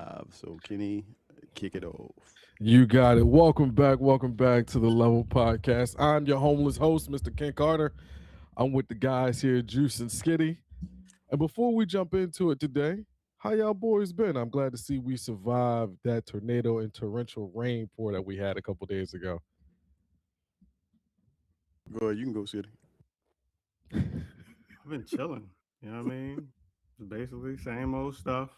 live. So Kenny, kick it off. You got it. Welcome back to the Level Podcast. I'm your homeless host, Mr. Ken Carter. I'm with the guys here, Juice and Skitty. And before we jump into it today, how y'all boys been? I'm glad to see we survived that tornado and torrential rain pour that we had a couple days ago. Go ahead, you can go, City. I've been chilling. You know what I mean? It's basically same old stuff.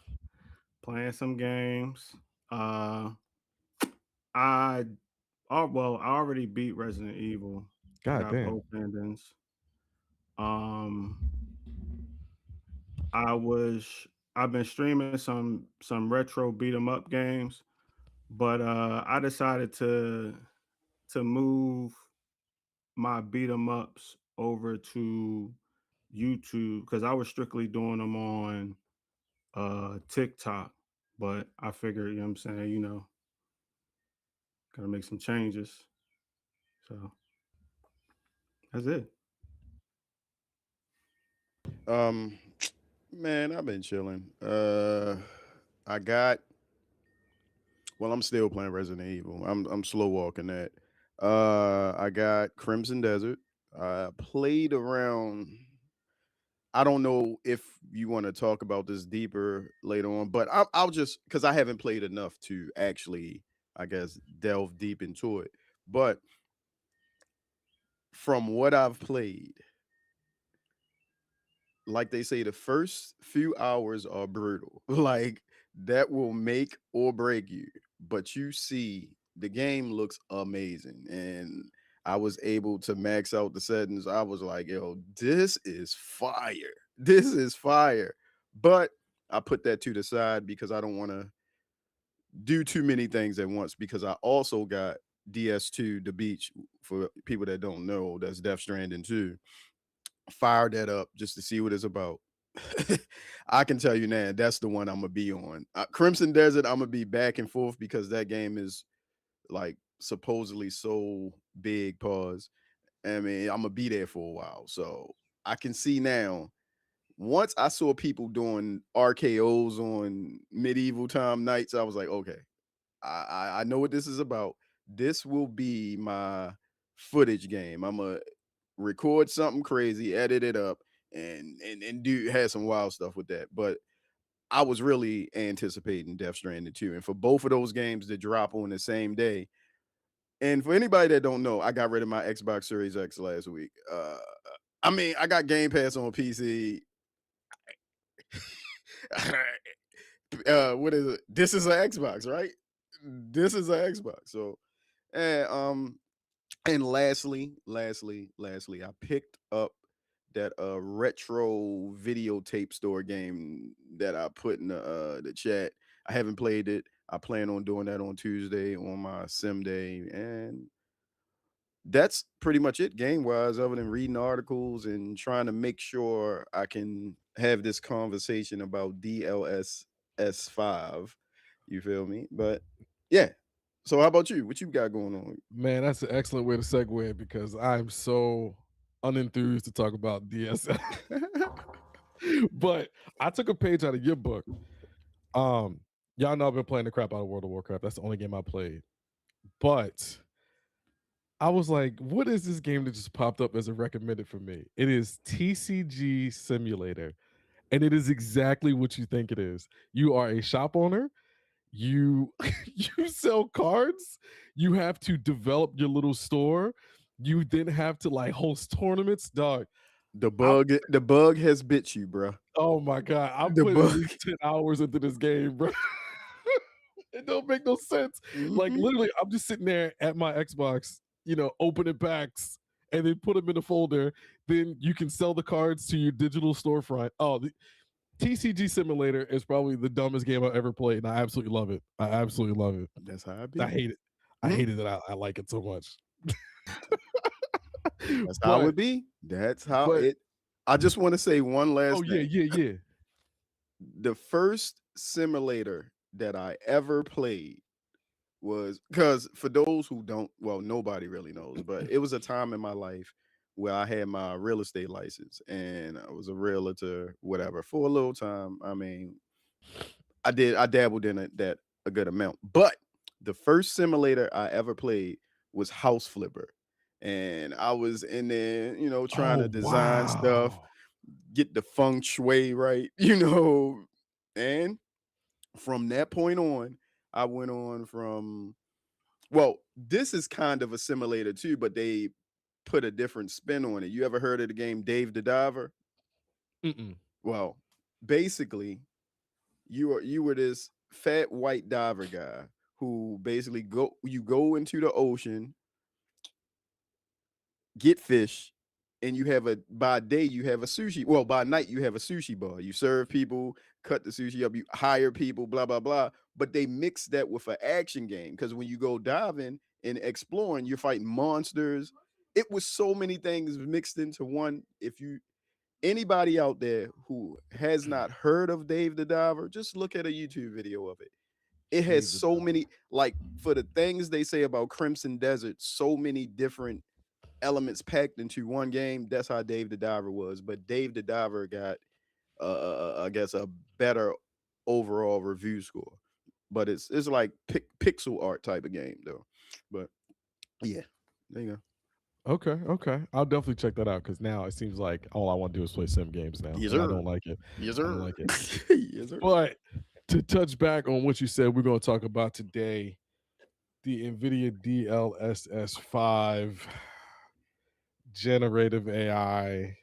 Playing some games. Uh, I I already beat Resident Evil. I God got damn. both endings. Um, I was I've been streaming some retro beat 'em up games, but I decided to move my beat 'em ups over to YouTube because I was strictly doing them on TikTok. But I figured, you know what I'm saying, gotta make some changes. So that's it. Um, man, I've been chilling. I got. Well, I'm still playing Resident Evil. I'm slow walking that. I got Crimson Desert. I played around. I don't know if you want to talk about this deeper later on, but I'll just because I haven't played enough to actually, I guess, delve deep into it. But from what I've played, like they say, the first few hours are brutal. Like that will make or break you. But you see, the game looks amazing. And I was able to max out the settings. I was like, yo, this is fire. This is fire. But I put that to the side because I don't want to do too many things at once because I also got DS2, The Beach, for people that don't know, that's Death Stranding 2. Fire that up just to see what it's about. I can tell you now, that's the one I'm gonna be on. Crimson Desert, I'm gonna be back and forth because that game is like supposedly so big. Pause. I mean, I'm gonna be there for a while, so I can see now. Once I saw people doing RKO's on medieval time nights, I was like, okay, I know what this is about. This will be my footage game. I'm gonna record something crazy, edit it up, and do have some wild stuff with that. But I was really anticipating Death Stranding 2. And for both of those games to drop on the same day. And for anybody that don't know, I got rid of my Xbox Series X last week. I mean, I got Game Pass on PC. What is it? This is an Xbox, right? This is an Xbox. So, and and lastly, I picked up that retro videotape store game that I put in the chat. I haven't played it. I plan on doing that on Tuesday on my sim day, and that's pretty much it game wise. Other than reading articles and trying to make sure I can have this conversation about DLSS 5. You feel me? But yeah. So how about you? What you got going on? Man, that's an excellent way to segue because I'm so unenthused to talk about DSL. But I took a page out of your book. Um, y'all know I've been playing the crap out of World of Warcraft. That's the only game I played. But I was like, what is this game that just popped up as a recommended for me? It is TCG Simulator. And it is exactly what you think it is. You are a shop owner. You you sell cards. You have to develop your little store. You then have to like host tournaments, dog. I The bug has bit you, bro. Oh my god, I The put at bug. least 10 hours into this game, bro. It don't make no sense. Like Mhm. literally, I'm just sitting there at my Xbox, opening packs and then put them in a folder. Then you can sell the cards to your digital storefront. Oh, the TCG Simulator is probably the dumbest game I've ever played, and I absolutely love it. I absolutely love it. That's how I I be. hate it. I Mhm. hate it that I like it so much. That's how but it be. That's how but it. I just want to say one oh last yeah, thing. yeah, yeah. The first simulator that I ever played was because for those who don't, well, nobody really knows, but it was a time in my life where I had my real estate license and I was a realtor, whatever, for a little time. I mean, I dabbled in it that a good amount. But the first simulator I ever played was House Flipper. And I was in there, trying to Oh, design stuff, wow. get the feng shui right, and from that point on, I went on from well, this is kind of a simulator too, but they put a different spin on it. You ever heard of the game Dave the Diver? Mm-mm. Well, basically, you were this fat white diver guy who basically go into the ocean, get fish, and you have a by day you have a sushi. Well, by night you have a sushi bar. You serve people, cut the sushi up, you hire people, blah blah blah. But they mix that with an action game because when you go diving and exploring, you're fighting monsters. It was so many things mixed into one. If you anybody out there who has not heard of Dave the Diver, just look at a YouTube video of it. It has Dave the so Diver. many, like for the things they say about Crimson Desert, so many different elements packed into one game. That's how Dave the Diver was. But Dave the Diver got, I guess, a better overall review score. But it's like pixel art type of game though. But yeah, there you go. Okay, okay. I'll definitely check that out because now it seems like all I want to do is play sim games now, Yes and I sir. don't like it. Yes I don't sir. like it. Yes sir. But to touch back on what you said, we're going to talk about today the NVIDIA DLSS 5 generative AI.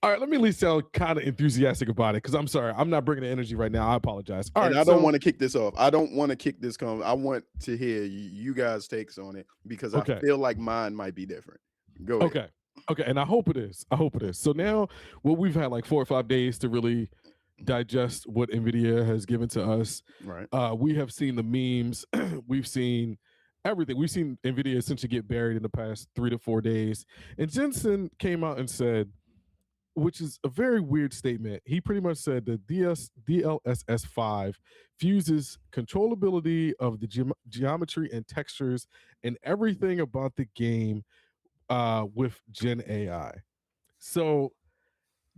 All right, let me at least sound kind of enthusiastic about it because I'm sorry, I'm not bringing the energy right now. I apologize. All And right, I don't so want to kick this off. I don't want to kick this I want to hear you guys' takes on it because I okay, feel like mine might be different. Go ahead. okay, okay, and I hope it is. I hope it is. So now, well, we've had like 4 or 5 days to really digest what NVIDIA has given to us. Right. We have seen the memes. We've seen everything. We've seen NVIDIA essentially get buried in the past 3 to 4 days. And Jensen came out and said, which is a very weird statement. He pretty much said that DLSS 5 fuses controllability of the geometry and textures and everything about the game with Gen AI. So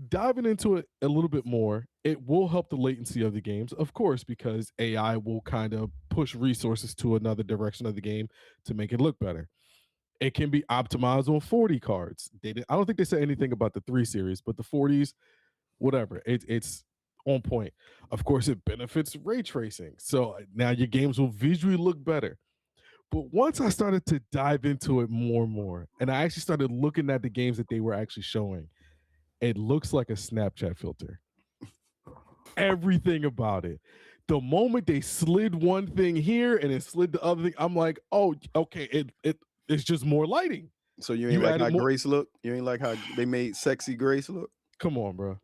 diving into it a little bit more, it will help the latency of the games, of course, because AI will kind of push resources to another direction of the game to make it look better. It can be optimized on 40 cards. I don't think they said anything about the 3 series, but the 40s, whatever, it's on point. Of course, it benefits ray tracing. So now your games will visually look better. But once I started to dive into it more and more, and I actually started looking at the games that they were actually showing, it looks like a Snapchat filter. Everything about it. The moment they slid one thing here and it slid the other thing, I'm like, oh, okay, it's just more lighting. So you ain't You like added how more. Grace look? You ain't like how they made sexy Grace look? Come on, bro.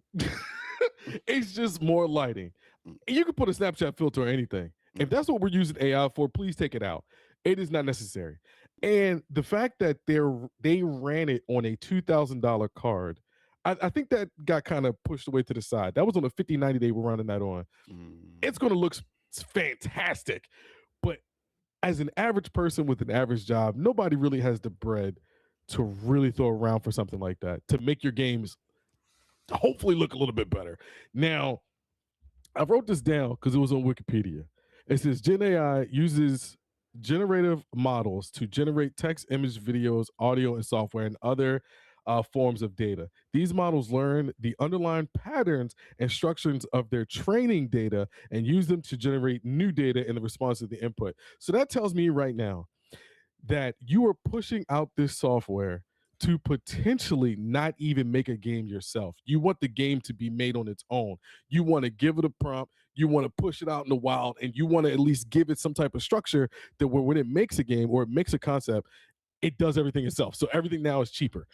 It's just more lighting. Mm, You can put a Snapchat filter or anything. If mm. that's what we're using AI for, please take it out. It is not necessary. And the fact that they ran it on a $2,000 card, I think that got kind of pushed away to the side. That was on a 5090 they were running that on. Mm. It's going to look fantastic. But as an average person with an average job, nobody really has the bread to really throw around for something like that to make your games hopefully look a little bit better. Now, I wrote this down because it was on Wikipedia. It says Gen AI uses generative models to generate text, image, videos, audio, and software and other forms of data. These models learn the underlying patterns and structures of their training data and use them to generate new data in the response to the input. So that tells me right now that you are pushing out this software to potentially not even make a game yourself. You want the game to be made on its own. You want to give it a prompt, you want to push it out in the wild, and you want to at least give it some type of structure that where when it makes a game or it makes a concept, it does everything itself. So everything now is cheaper.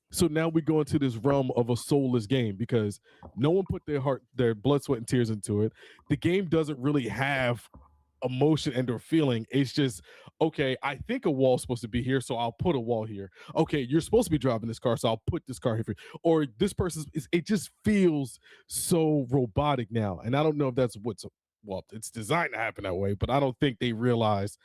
So now we go into this realm of a soulless game because no one put their heart, their blood, sweat, and tears into it. The game doesn't really have emotion and or feeling. It's just, okay, I think a wall's supposed to be here, so I'll put a wall here. Okay, you're supposed to be driving this car, so I'll put this car here for you. Or this person's, it just feels so robotic now. And I don't know if that's well, it's designed to happen that way, but I don't think they realize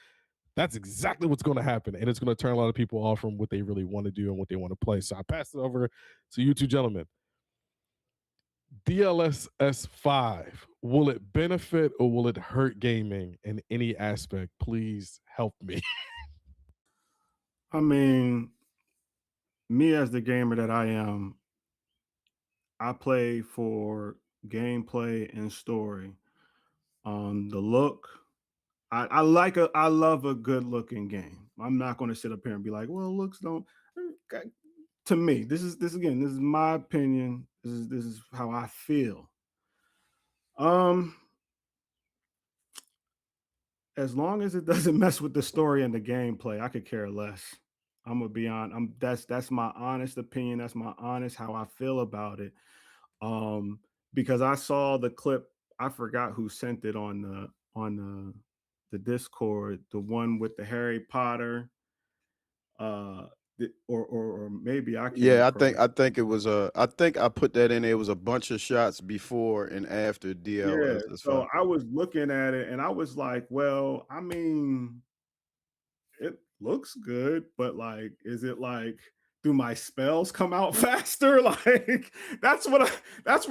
that's exactly what's going to happen. And it's going to turn a lot of people off from what they really want to do and what they want to play. So I pass it over to you two gentlemen. DLSS 5. will it benefit or will it hurt gaming in any aspect? Please help me. I mean, me as the gamer that I am, I play for gameplay and story. The look, I love a good looking game. I'm not going to sit up here and be like, well, looks don't. Okay. To me, this is my opinion. This is how I feel. Um, as long as it doesn't mess with the story and the gameplay, I could care less. I'm gonna be on. That's my honest opinion. That's my honest how I feel about it. Um, because I saw the clip. I forgot who sent it on the Discord. The one with the Harry Potter. Uh, or maybe I came Yeah, across. I think it was I think I put that in there. It was a bunch of shots before and after Yeah. DLSS So 5. I was looking at it and I was like, well, I mean, it looks good, but like, is it like, do my spells come out faster? Like, that's what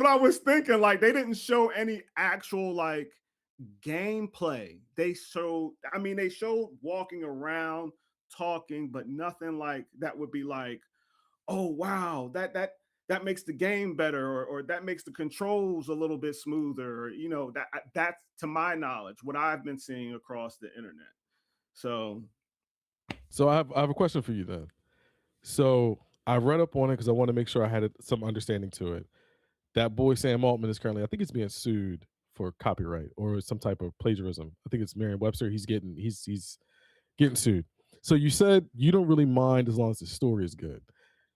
I was thinking. Like, they didn't show any actual like gameplay. I mean, they showed walking around, talking, but nothing like that would be like, oh wow, that makes the game better, or that makes the controls a little bit smoother. You know, that's to my knowledge what I've been seeing across the internet. So So I have a question for you then. So I read up on it because I want to make sure I had some understanding to it. That boy Sam Altman is currently, I think he's being sued for copyright or some type of plagiarism. I think it's Merriam-Webster. He's getting sued. So you said you don't really mind as long as the story is good.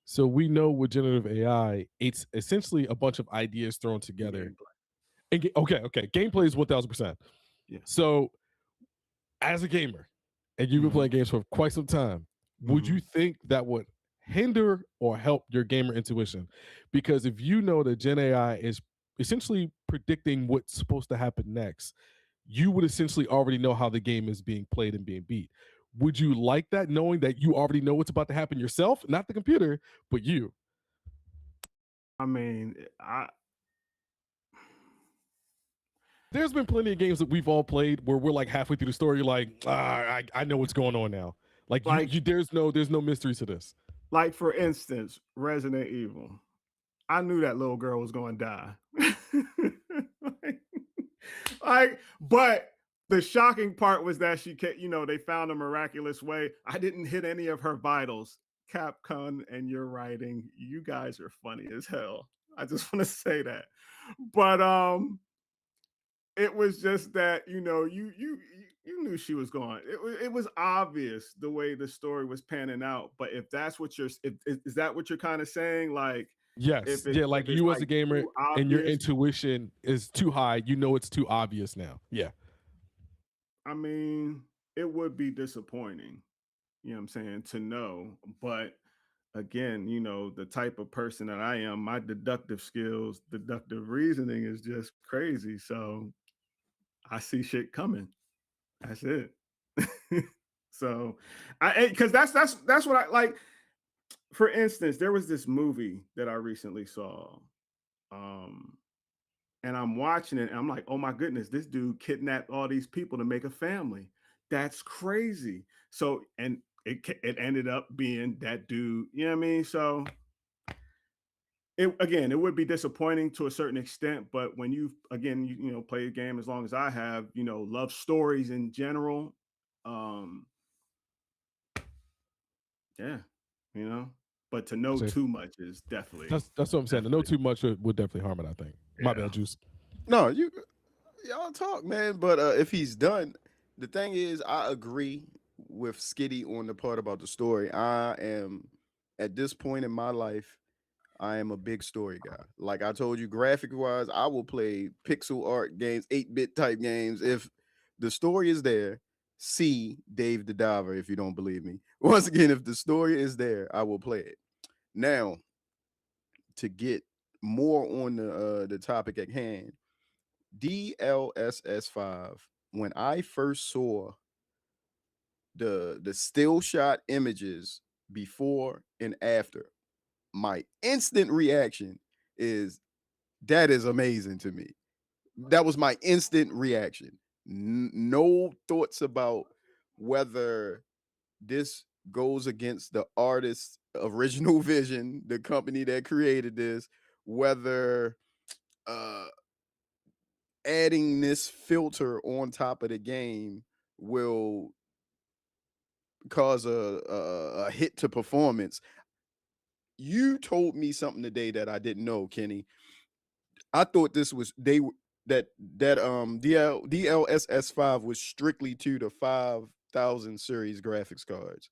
So we know with generative AI, it's essentially a bunch of ideas thrown together. gameplay. And okay, gameplay is 1000%. Yeah. So as a gamer, and you've been Hmm. playing games for quite some time, would Hmm. you think that would hinder or help your gamer intuition? Because if you know that Gen AI is essentially predicting what's supposed to happen next, you would essentially already know how the game is being played and being beat. Would you like that, knowing that you already know what's about to happen yourself, not the computer, but you? I mean, I There's been plenty of games that we've all played where we're like halfway through the story, like, I know what's going on now. Like like there's no mystery to this. for instance, Resident Evil. I knew that little girl was going to die. like, but the shocking part was that they found a miraculous way. I didn't hit any of her vitals. Capcom and your writing, you guys are funny as hell. I just want to say that. But it was just that you knew she was gone. It was obvious the way the story was panning out. But if that's what is that what you're kind of saying? Like Yes. Yeah, if like it's you as like a gamer too and your obvious, intuition is too high, you know it's too obvious now. Yeah. I mean, it would be disappointing. You know what I'm saying, to know. But again, the type of person that I am, my deductive skills, deductive reasoning is just crazy. So I see shit coming. That's it. So I because that's what I like. For instance, there was this movie that I recently saw. Um and I'm watching it and I'm like, oh my goodness, this dude kidnapped all these people to make a family. That's crazy. So and it ended up being that dude, you know what I mean? So it would be disappointing to a certain extent, but when you again play a game as long as I have, love stories in general, um yeah, you know, but to know So too much is that's what I'm saying. To know definitely, too much would definitely harm it, I think. My yeah. bad, Juice. No, y'all talk, man, but if he's done, the thing is I agree with Skitty on the part about the story. I am at this point in my life I am a big story guy. Like I told you, graphic wise, I will play pixel art games, 8-bit type games. If the story is there, see Dave the Diver if you don't believe me. Once again, if the story is there, I will play it. Now, to get more on the topic at hand, DLSS 5, when I first saw the still shot images before and after, my instant reaction is that is amazing to me. That was my instant reaction. No thoughts about whether this goes against the artist's original vision, the company that created this, whether uh adding this filter on top of the game will cause a hit to performance. You told me something today that I didn't know, Kenny. I thought this was DLSS 5 was strictly to the 5,000 series graphics cards,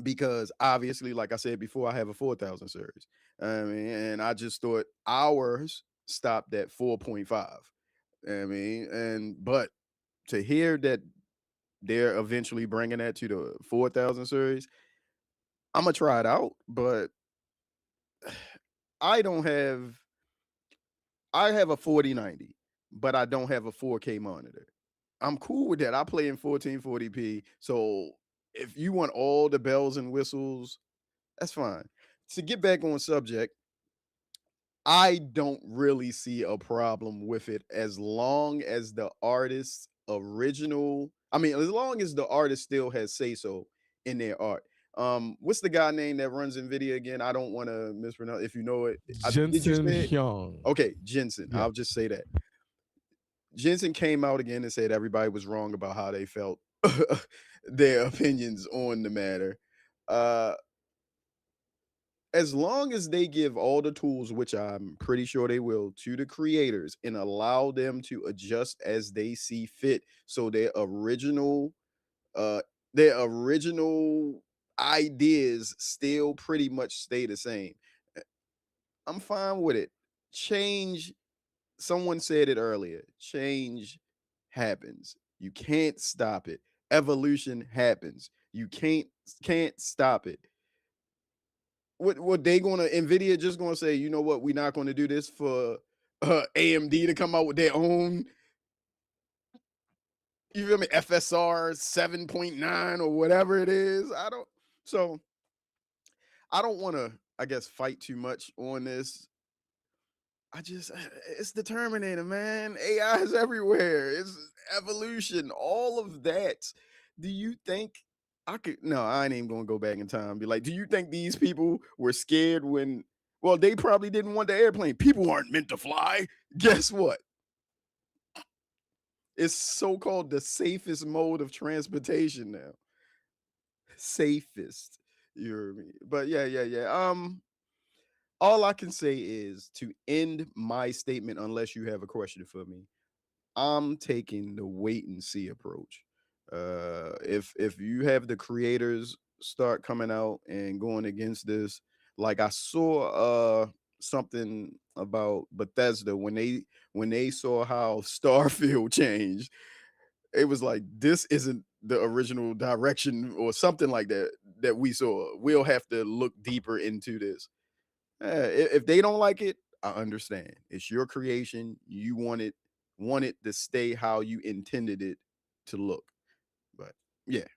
because obviously, like I said before, I have a 4,000 series. I mean, and I just thought ours stopped at 4.5. I mean, and but to hear that they're eventually bringing that to the 4,000 series, I'm gonna try it out. But I don't have I have a 4090, but I don't have a 4K monitor. I'm cool with that. I play in 1440p. So if you want all the bells and whistles, that's fine. To get back on subject, I don't really see a problem with it as long as the artist's original, I mean, as long as the artist still has say so in their art. What's the guy name that runs NVIDIA again? I don't want to mispronounce. If you know it, did you Jensen say it? Hyung. Okay, Jensen. Yeah. I'll just say that. Jensen came out again and said everybody was wrong about how they felt, their opinions on the matter. Uh, as long as they give all the tools, which I'm pretty sure they will, to the creators and allow them to adjust as they see fit, so uh their original ideas still pretty much stay the same, I'm fine with it. Change, someone said it earlier, change happens. You can't stop it. Evolution happens. You can't stop it. What they gonna, Nvidia just gonna say, you know what, we're not gonna do this for AMD to come out with their own, you feel me, FSR 7.9 or whatever it is. So I don't want to, I guess, fight too much on this. I just, it's the Terminator, man. AI is everywhere. It's evolution, all of that. Do you think I could? No, I ain't even gonna go back in time. And be like, do you think these people were scared when? Well, they probably didn't want the airplane. People aren't meant to fly. Guess what? It's so-called the safest mode of transportation now. Safest. You hear me? But yeah. All I can say is, to end my statement, unless you have a question for me, I'm taking the wait and see approach. If you have the creators start coming out and going against this, like I saw something about Bethesda when they saw how Starfield changed, it was like, this isn't the original direction or something like that that we saw. We'll have to look deeper into this. If they don't like it, I understand. It's your creation. You want it to stay how you intended it to look. But yeah.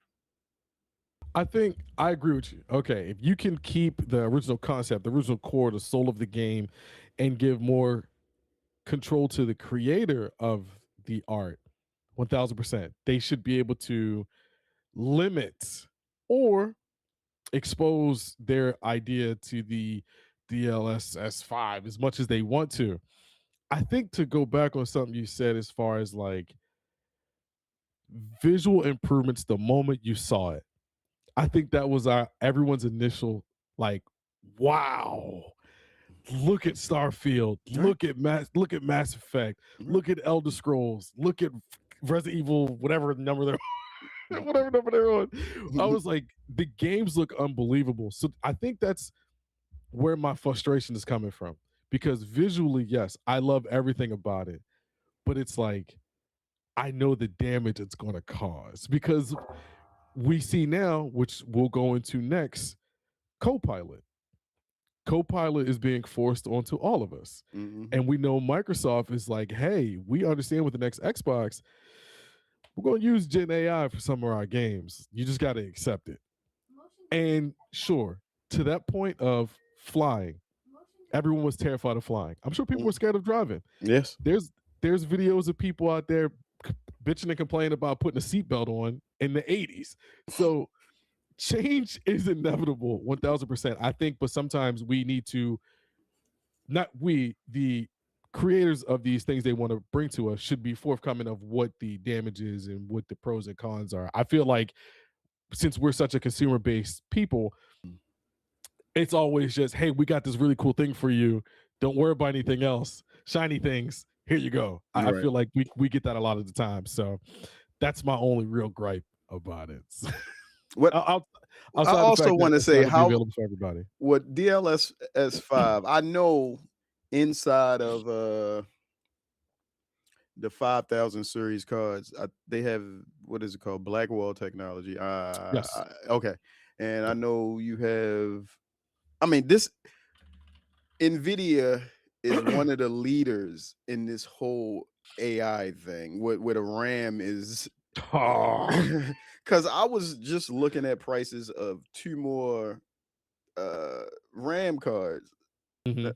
I think I agree with you. Okay, if you can keep the original concept, the original core, the soul of the game, and give more control to the creator of the art, 1000%, they should be able to limit or expose their idea to the DLSS 5 as much as they want to. I think, to go back on something you said as far as like visual improvements the moment you saw it, I think that was our everyone's initial like, wow. Look at Starfield, Right. look at Mass Effect, Right. look at Elder Scrolls, look at Resident Evil, whatever number they're whatever number they're on. I was like, the games look unbelievable. So I think that's where my frustration is coming from. Because visually, yes, I love everything about it. But it's like, I know the damage it's going to cause. Because we see now, which we'll go into next, Copilot. Copilot is being forced onto all of us. Mhm. And we know Microsoft is like, hey, we understand with the next Xbox, we're going to use Gen AI for some of our games. You just got to accept it. And sure, to that point of flying, everyone was terrified of flying. I'm sure people were Mm. scared of driving. Yes. There's there's videos of people out there bitching and complaining about putting a seatbelt on in the 80s. So change is inevitable, 1000%. I think, but sometimes we need to, not we, the creators of these things they want to bring to us should be forthcoming of what the damage is and what the pros and cons are. I feel like since we're such a consumer based people, it's always just, hey, we got this really cool thing for you. Don't worry about anything else. Shiny things. Here you go. I Right. feel like we get that a lot of the time. So that's my only real gripe about it. What I Outside the also fact that want to it's not say, gonna be how available for everybody. what DLSS 5, I know inside of the 5,000 series cards, they have, what is it called, Blackwall technology. Yes. Okay, and I know you have. I mean, this NVIDIA is one of the leaders in this whole AI thing. Where the RAM is, Oh. because I was just looking at prices of 2 more RAM cards. Mhm.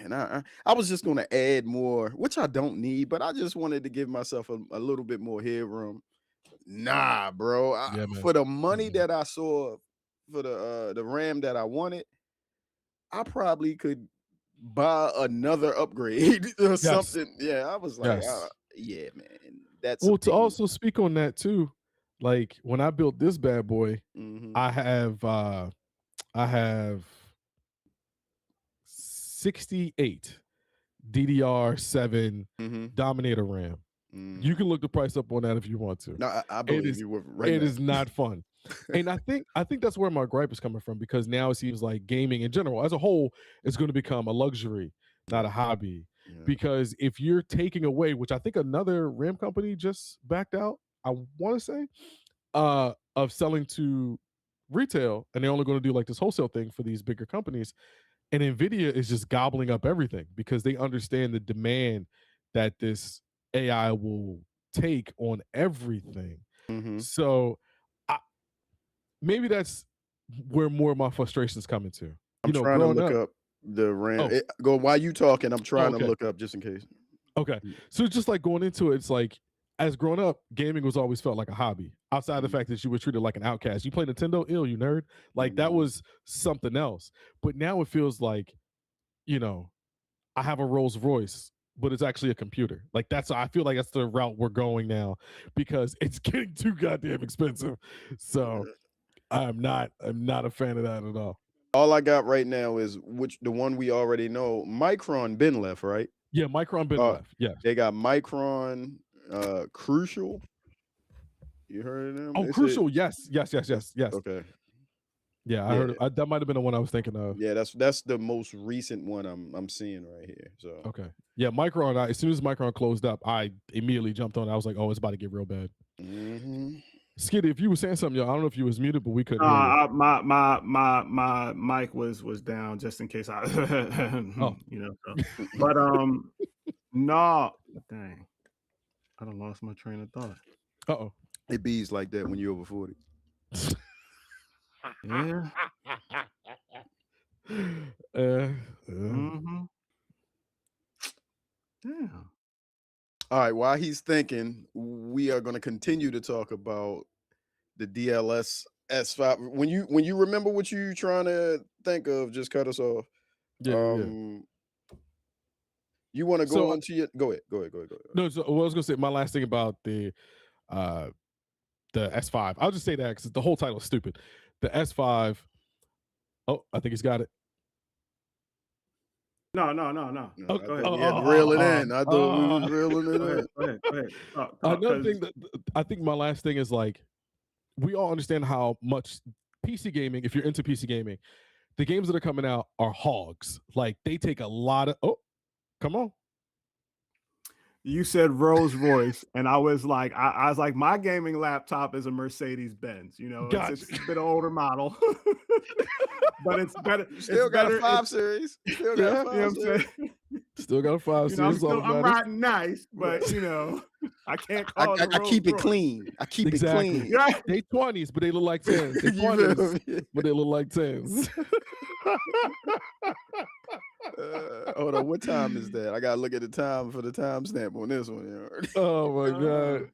And I was just going to add more, which I don't need, but I just wanted to give myself a little bit more headroom. Nah, bro. Yeah, man. For the money Mhm. that I saw for the RAM that I wanted, I probably could buy another upgrade or Yes. something. Yeah, I was like, Yes. yeah, man, that's a Well, to big move. also speak on that too, like when I built this bad boy, Mhm. I have 68 DDR7 Mhm. Dominator RAM. You Mhm. can look the price up on that if you want to. No, I It believe is you right it now. is not fun. And I think that's where my gripe is coming from, because now it seems like gaming in general as a whole is going to become a luxury, not a hobby. Yeah. Because if you're taking away, which I think another RAM company just backed out, I want to say, of selling to retail, and they're only going to do like this wholesale thing for these bigger companies, and Nvidia is just gobbling up everything because they understand the demand that this AI will take on everything. Mhm. So I, maybe that's where more of my frustrations come into. I'm trying to Growing look up. up the RAM. Oh, Go while you talking. I'm trying to okay. look up just in case. Okay. So just like going into it, it's like, as growing up, gaming was always felt like a hobby. Outside the fact that you were treated like an outcast. You play Nintendo, ill, you nerd. Like that was something else. But now it feels like, I have a Rolls Royce, but it's actually a computer. Like I feel like that's the route we're going now, because it's getting too goddamn expensive. So I'm not a fan of that at all. All I got right now is the one we already know. Micron been left, right? Yeah, Micron been left. Yes. They got Micron, Crucial. You heard of them? Oh, They said Crucial. Yes. okay. Yeah, I Yeah, heard. That might have been the one I was thinking of. yeah. That's the most recent one I'm seeing right here. So Okay. Yeah, Micron. As soon as Micron closed up, I immediately jumped on it. I was like, oh, it's about to get real bad. mhm. Skitty, if you were saying something, yo, I don't know if you was muted, but we couldn't hear you. My mic was down just in case I Oh. So. But no, dang, I done lost my train of thought. Uh-oh. It bees like that when you're over 40. Yeah. Mm-hmm. Yeah. All right, while he's thinking, we are going to continue to talk about the DLS S5. When you remember what you trying to think of, just cut us off. Yeah. You want to go So on to your go ahead. no, so what I was gonna say, my last thing about the S5. I'll just say that because the whole title is stupid. The S5. Oh, I think he's got it. No. Oh, Go ahead. we had to reel it in. I thought we was reeling it in. Go ahead. Talk, Another thing that I think my last thing is, like, we all understand how much PC gaming, if you're into PC gaming, the games that are coming out are hogs. Like, they take a lot of. Oh, come on. You said Rolls Royce, and I was like, my gaming laptop is a Mercedes Benz. It's a bit of older model, but it's better. Still got a 5 series. Still got a 5 series. Still got a 5 series. I'm riding nice, but I can't call it. I keep it clean. I keep it clean. Right. They 20s, but they look like 10s. They 20s, but they look like 10s. Hold on, what time is that? I gotta look at the time for the timestamp on this one. Oh my Uh, god.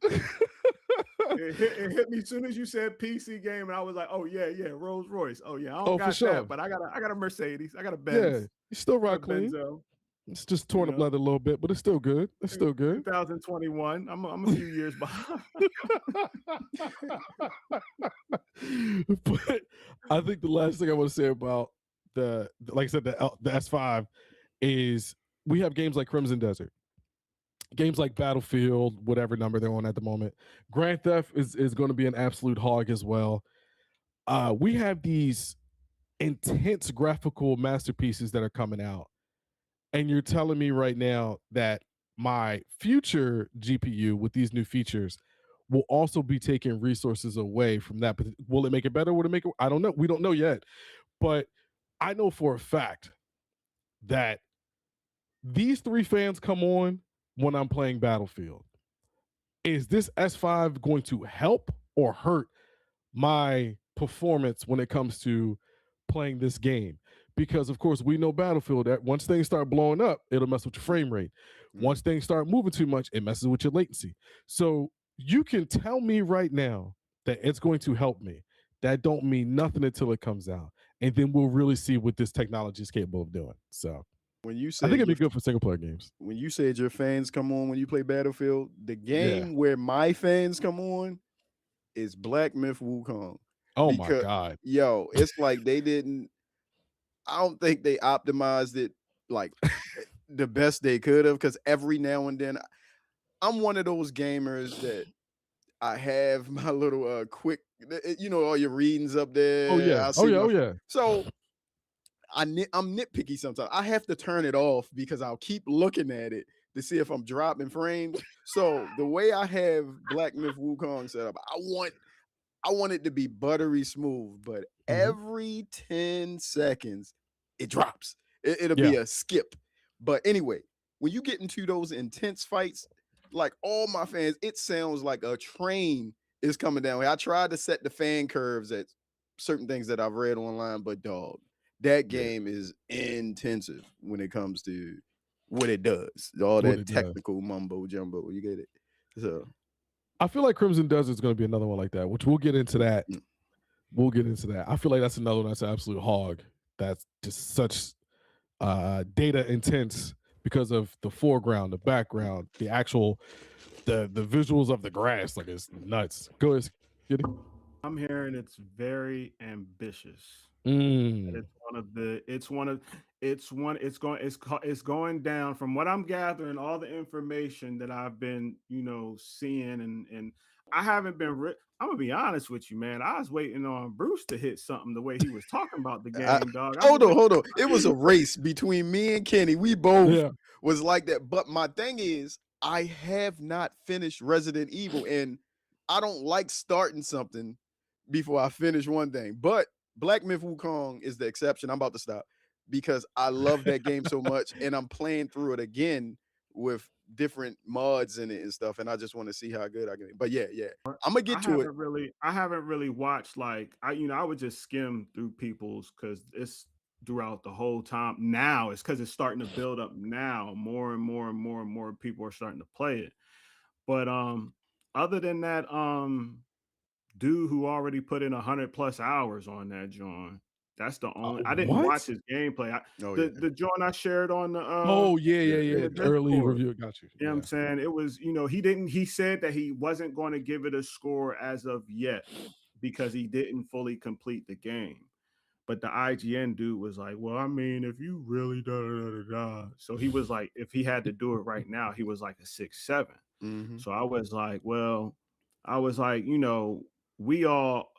it hit me as soon as you said PC game, and I was like, oh yeah, yeah, Rolls Royce. Oh yeah, I don't Oh, for got that, sure. but I got a Mercedes, I got a Yeah, Benz, you still I got a rock clean. Benzo. It's just You torn up know, leather a little bit, but it's still good. It's still good. 2021. I'm a few years behind. But I think the last thing I want to say about like I said, the S5 is we have games like Crimson Desert, games like Battlefield, whatever number they're on at the moment. Grand Theft is going to be an absolute hog as well. We have these intense graphical masterpieces that are coming out, and you're telling me right now that my future GPU with these new features will also be taking resources away from that. But will it make it better? Will it make it? I don't know. We don't know yet. But I know for a fact that these three fans come on when I'm playing Battlefield. Is this S5 going to help or hurt my performance when it comes to playing this game? Because of course we know Battlefield that once things start blowing up, it'll mess with your frame rate. Once things start moving too much, it messes with your latency. So you can tell me right now that it's going to help me. That don't mean nothing until it comes out, and then we'll really see what this technology is capable of doing. So When you I think said it'd be your good for single player games. when you said your fans come on when you play Battlefield, the Yeah. game where my fans come on is Black Myth Wukong. Oh my Because god. it's like they didn't. I don't think they optimized it like the best they could have. Because every now and then, I'm one of those gamers that I have my little quick, all your readings up Oh there. yeah. I Oh see yeah. my Oh yeah. so I'm nitpicky sometimes. I have to turn it off because I'll keep looking at it to see if I'm dropping frames. So the way I have Black Myth Wukong set up, I want it to be buttery smooth, but Mhm. every 10 seconds it drops. It'll Yeah. be a skip. But anyway, when you get into those intense fights, like all my fans, it sounds like a train is coming down. I tried to set the fan curves at certain things that I've read online, but dog, that Yeah. game is intensive when it comes to what it does. All What that it does. technical mumbo jumbo. You get it? So I feel like Crimson Desert is going to be another one like that, which we'll get into that. mm, We'll get into that. I feel like that's another one that's an absolute hog. That's just such data intense because of the foreground, the background, the actual the visuals of the grass. Like it's nuts. Go ahead, Skitty. I'm hearing it's very ambitious. And Mm. it's going down from what I'm gathering, all the information that I've been, seeing, and I haven't been I'm gonna be honest with you, man. I was waiting on Bruce to hit something the way he was talking about the I, game, dog. I've hold been on, waiting. hold on. It was a race between me and Kenny. We both Yeah. was like that. But my thing is, I have not finished Resident Evil, and I don't like starting something before I finish one thing. But Black Myth Wukong is the exception. I'm about to stop because I love that game so much, and I'm playing through it again with different mods in it and stuff. And I just want to see how good I can. But yeah, yeah, I'm gonna I get to it. haven't really watched, like, I would just skim through people's, because it's throughout the whole time. Now it's because it's starting to build up now. More and more and more and more people are starting to play it. But other than that, dude who already put in 100+ hours on that joint. That's the only. I didn't watch What? his gameplay. Oh The yeah, the joint I shared on the Oh yeah, yeah. yeah, in yeah. the The early Discord. review. Got you. You know what I'm Yeah. saying? It was, he said that he wasn't going to give it a score as of yet because he didn't fully complete the game. But the IGN dude was like, well, I mean, if you really da da da da da. So he was like, if he had to do it right now, he was like a 6-7. Hmm. So I was like, well, I was like, we all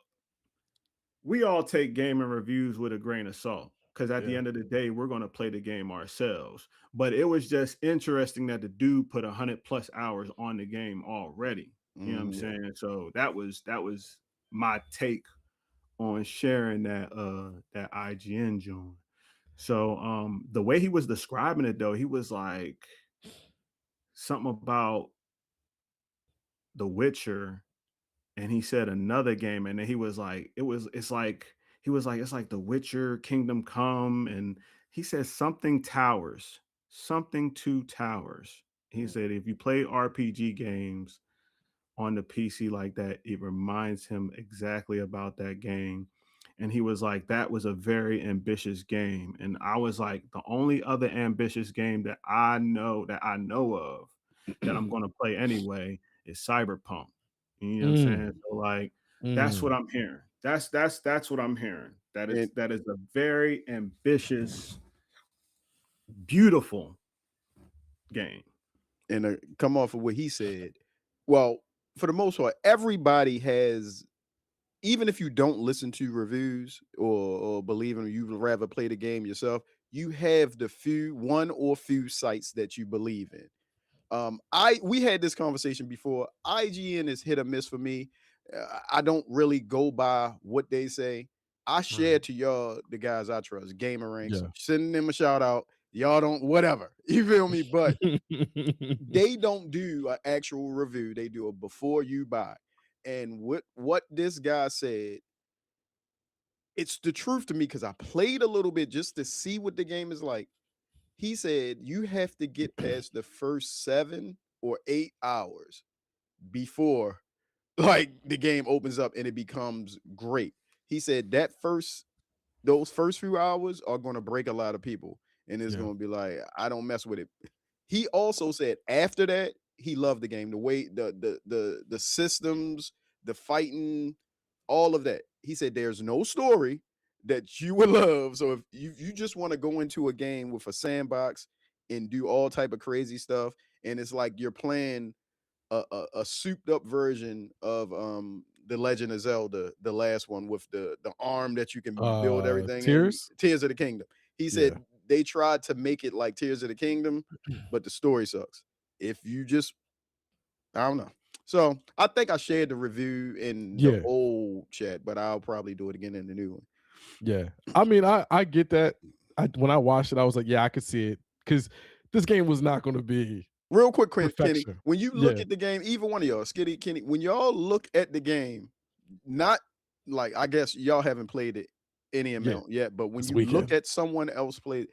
we all take gaming reviews with a grain of salt, because at the Yeah. end of the day, we're going to play the game ourselves. But it was just interesting that the dude put 100+ hours on the game already. You know what I'm Yeah. saying? So that was my take on sharing that IGN joint. So the way he was describing it though, he was like something about The Witcher, and he said another game, and then he was like, it's like, he was like, it's like The Witcher Kingdom Come, and he said something towers, something two towers. He Mm. said if you play RPG games on the PC like that, it reminds him exactly about that game. And he was like, that was a very ambitious game. And I was like, the only other ambitious game that I know of that I'm gonna play anyway is Cyberpunk. You know what I'm Mm, saying? So like that's what mm. I'm hearing. That's what I'm hearing. That And is a very ambitious, beautiful game. come off of what he said. Well, for the most part, everybody has, even if you don't listen to reviews or believe in, you'd rather play the game yourself, you have the one or few sites that you believe in. I we had this conversation before. IGN is hit or miss for me. I don't really go by what they say. I Right. share to y'all the guys I trust, Gamer Ranks, Yeah. sending them a shout out. Y'all don't whatever. You feel me? But they don't do an actual review. They do a before you buy. And what this guy said, it's the truth to me because I played a little bit just to see what the game is like. He said you have to get past the first 7 or 8 hours before like the game opens up and it becomes great. He said those first few hours are going to break a lot of people and it's Yeah. going to be like I don't mess with it. He also said after that he loved the game, the way the systems, the fighting, all of that. He said there's no story that you would love. So if you just want to go into a game with a sandbox and do all type of crazy stuff, and it's like you're playing a souped up version of the Legend of Zelda, the last one with the arm that you can build everything in, Tears? Tears of the Kingdom. He Yeah. said they tried to make it like Tears of the Kingdom, but the story sucks. If you just I don't know. So I think I shared the review in the Yeah. old chat, but I'll probably do it again in the new one. Yeah. I mean, I get that. When I watched it, I was like, yeah, I could see it because this game was not going to be Real quick, Kenny, perfection. when you look Yeah. at the game, either one of y'all, Skitty, Kenny, when y'all look at the game, not like I guess y'all haven't played it any Yeah. amount yet, but when This you look weekend. at someone else play it,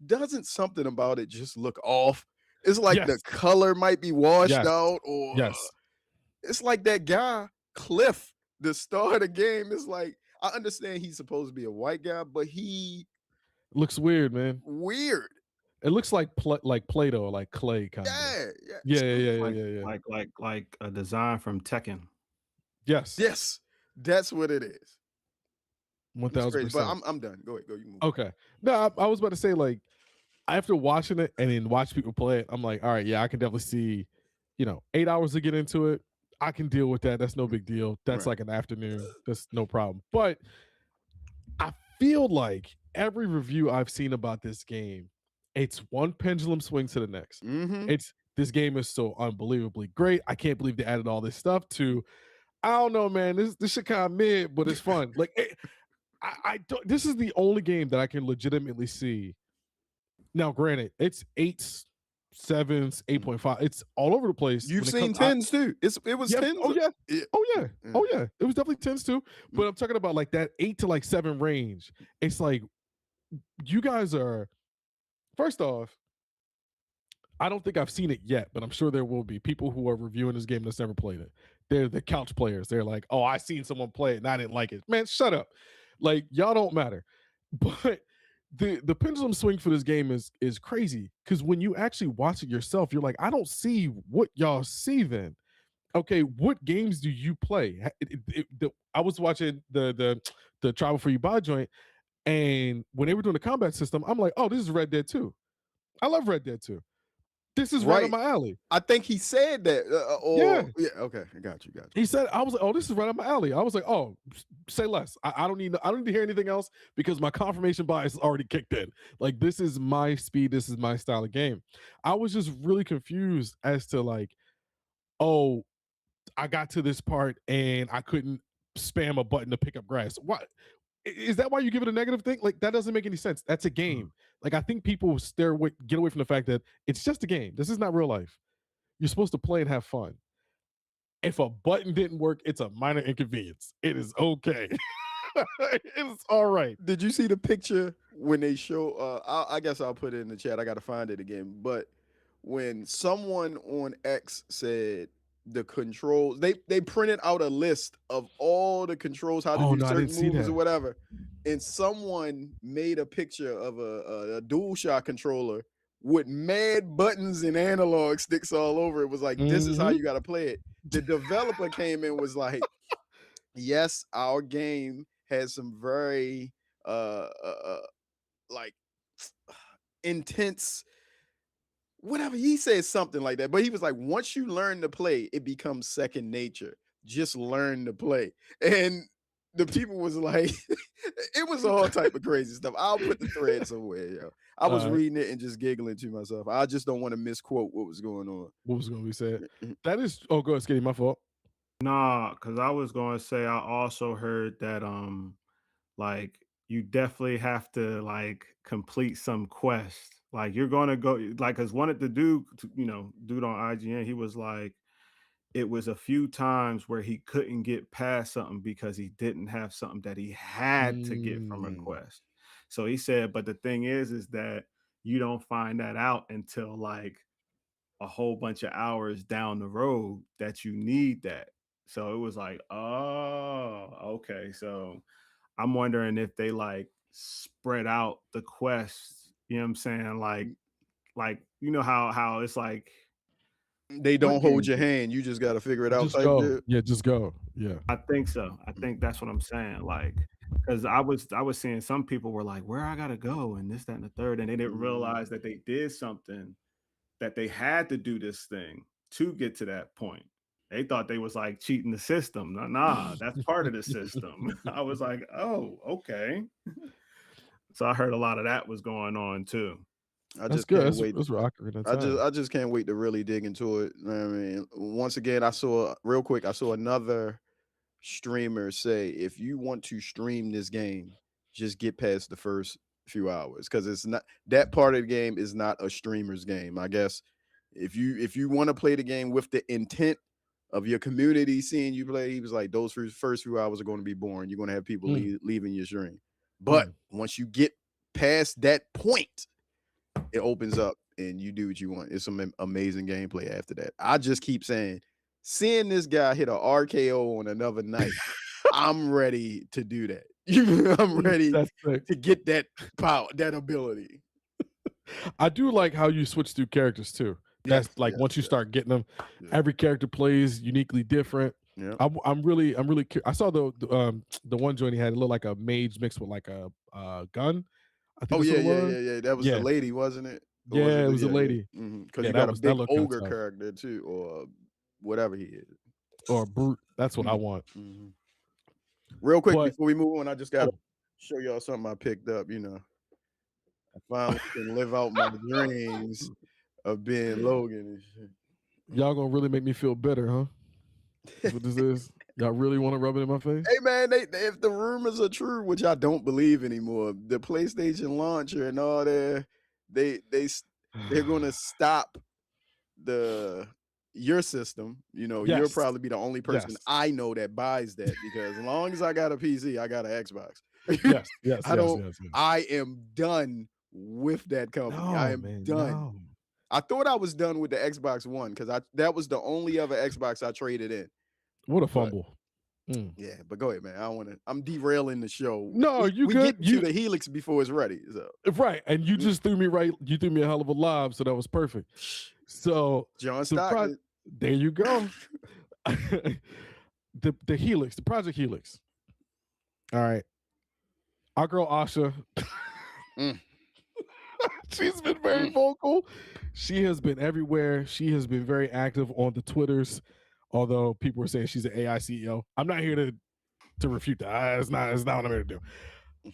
doesn't something about it just look off? It's like the Yes. color might be washed Yes. out, or Yes. it's like that guy, Cliff, the star of the game. Is like, I understand he's supposed to be a white guy, but he Looks weird, man. weird. It looks like like Play-Doh, like clay kind of. Yeah, yeah. Yeah, yeah, yeah, Like yeah, yeah, yeah. like a design from Tekken. Yes. Yes, that's what it is. It's crazy, but 1000%. I'm done. Go ahead, go. You can move. Okay. No, I was about to say, like, after watching it and then watch people play it, I'm like, all right, yeah, I can definitely see, 8 hours to get into it. I can deal with that. That's no big deal. That's Right. like an afternoon. That's no problem. But I feel like every review I've seen about this game, it's one pendulum swing to the next. Mm-hmm. It's this game is so unbelievably great. I can't believe they added all this stuff to. I don't know, man. This shit kind of mid, but it's fun. Like I don't. This is the only game that I can legitimately see. Now, granted, it's 8s, 7s, 8.5. It's all over the place You've when it seen comes. tens too. It was Yeah. tens. Oh yeah. Yeah. Oh yeah. Yeah. Oh yeah. It was definitely 10s too. Mm. But I'm talking about like that 8 to like 7 range. It's like you guys are. First off, I don't think I've seen it yet, but I'm sure there will be people who are reviewing this game that's never played it. They're the couch players. They're like, oh, I seen someone play it and I didn't like it. Man, shut up. Like y'all don't matter. But the pendulum swing for this game is crazy because when you actually watch it yourself, you're like, I don't see what y'all see then. Okay, what games do you play? I was watching the Travel for You Buy joint, and when they were doing the combat system, I'm like, oh, this is Red Dead 2. I love Red Dead 2. This is right up Right. my alley. I think he said that. Yeah. Or yeah. Okay. I got you. Got He said, I was like, oh, this is right up my alley. I was like, oh, say less. I don't need to hear anything else because my confirmation bias is already kicked in. Like, this is my speed, this is my style of game. I was just really confused as to like, oh, I got to this part and I couldn't spam a button to pick up grass. What is that why you give it a negative thing? Like that doesn't make any sense. That's a game. Like I think people get away from the fact that it's just a game. This is not real life. You're supposed to play and have fun. If a button didn't work, it's a minor inconvenience. It is okay. It's all right. Did you see the picture when they show? I guess I'll put it in the chat. I got to find it again. But when someone on X said the controls, they printed out a list of all the controls, how to Oh do no, I didn't certain see moves or that. whatever, and someone made a picture of a DualShock controller with mad buttons and analog sticks all over. It was like, this is how Mhm. you got to play it. The developer came in, was like, yes, our game has some very like intense, whatever, he said something like that, but he was like, once you learn to play, it becomes second nature. Just learn to play. And the people was like, it was all type of crazy stuff. I'll put the thread somewhere, yo. I was Alright. reading it and just giggling to myself. I just don't want to misquote what was going on. What was gonna be said? That is go ahead, Skinny, my fault. Nah, because I was going to say I also heard that like you definitely have to like complete some quest. Like you're gonna go like because wanted to do dude on IGN, he was like it was a few times where he couldn't get past something because he didn't have something that he had to get from a Mm. quest. So he said, but the thing is that you don't find that out until like a whole bunch of hours down the road that you need that. So it was like, oh, okay. So I'm wondering if they like spread out the quests, you know what I'm saying? Like you know how it's like They what don't hold game your is it? hand. You just got to figure it out Just type go. shit. Yeah, just go. Yeah. I think so. I think that's what I'm saying. Like, because I was seeing some people were like, where I gotta go, and this, that, and the third, and they didn't Mhm. realize that they did something that they had to do this thing to get to that point. They thought they was like cheating the system. Nah, that's part of the system. I was like, oh, okay. So I heard a lot of that was going on too. I That's just good. can't That's wait. that's Ocarina of I just Time. I just can't wait to really dig into it. I mean, once again, I saw real quick. I saw another streamer say, if you want to stream this game, just get past the first few hours, because it's not, that part of the game is not a streamer's game. I guess if you want to play the game with the intent of your community seeing you play, he was like, those first few hours are going to be boring. You're going to have people Mm, leaving your stream. But mm. once you get past that point, it opens up and you do what you want. It's some amazing gameplay after that. I just keep saying, seeing this guy hit a RKO on another night, I'm ready to do that. I'm ready That's sick. to get that power, that ability. I do like how you switch through characters too. Yes, That's like yes, once you yes. start getting them, Yeah. every character plays uniquely different. Yeah. I'm really I saw the one joint he had. It looked like a mage mixed with like a gun. I think Oh that's yeah, what it yeah, was. yeah, yeah. That was the Yeah, lady, wasn't it? Or was yeah, it? it was a Yeah, yeah. lady. Because Yeah, you got a that big looked kind of ogre tough. character too, or whatever he is. Or a brute. That's what I want. Mhm. Real quick But before we move on, I just got oh, to show y'all something I picked up. I finally can live out my dreams of being Logan and shit. y'all gonna really make me feel better, huh? That's what this is. Y'all really want to rub it in my face? Hey man, if the rumors are true, which I don't believe anymore, the PlayStation launcher and all that, they're gonna stop the your system. You'll Yes, probably be the only person yes, I know that buys that, because as long as I got a PC, I got an Xbox. yes, yes, I yes, don't. yes, yes. I am done with that company. I No, am man, done. no. I thought I was done with the Xbox One, because I that was the only other Xbox I traded in. What a But fumble. Mm. yeah, but go ahead, man. I don't want to. I'm derailing the show. No, We you we good. get to You the Helix before it's ready. So right, and you just threw me right. You threw me a hell of a lob, so that was perfect. So John the pro, Stockton. there you go. The Helix, the Project Helix. All right, our girl Asha. Mm, She's been very mm. vocal. She has been everywhere. She has been very active on the Twitters. Although people are saying she's an AI CEO, I'm not here to refute that. It's not what I'm here to do.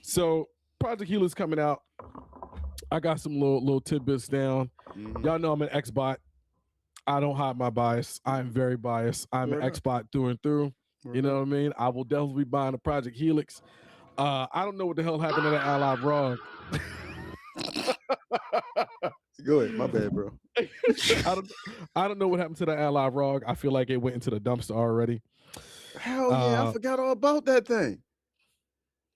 So Project Helix coming out. I got some little tidbits down. Mhm. Y'all know I'm an Xbot. I don't hide my bias. I'm very biased. I'm an Word up. Xbot through and through. You Word know up. what I mean? I will definitely be buying a Project Helix. I don't know what the hell happened to that Ally Rog. Go ahead. My bad, bro. I don't I don't know what happened to the Ally Rog. I feel like it went into the dumpster already. Hell yeah, I Uh forgot all about that thing.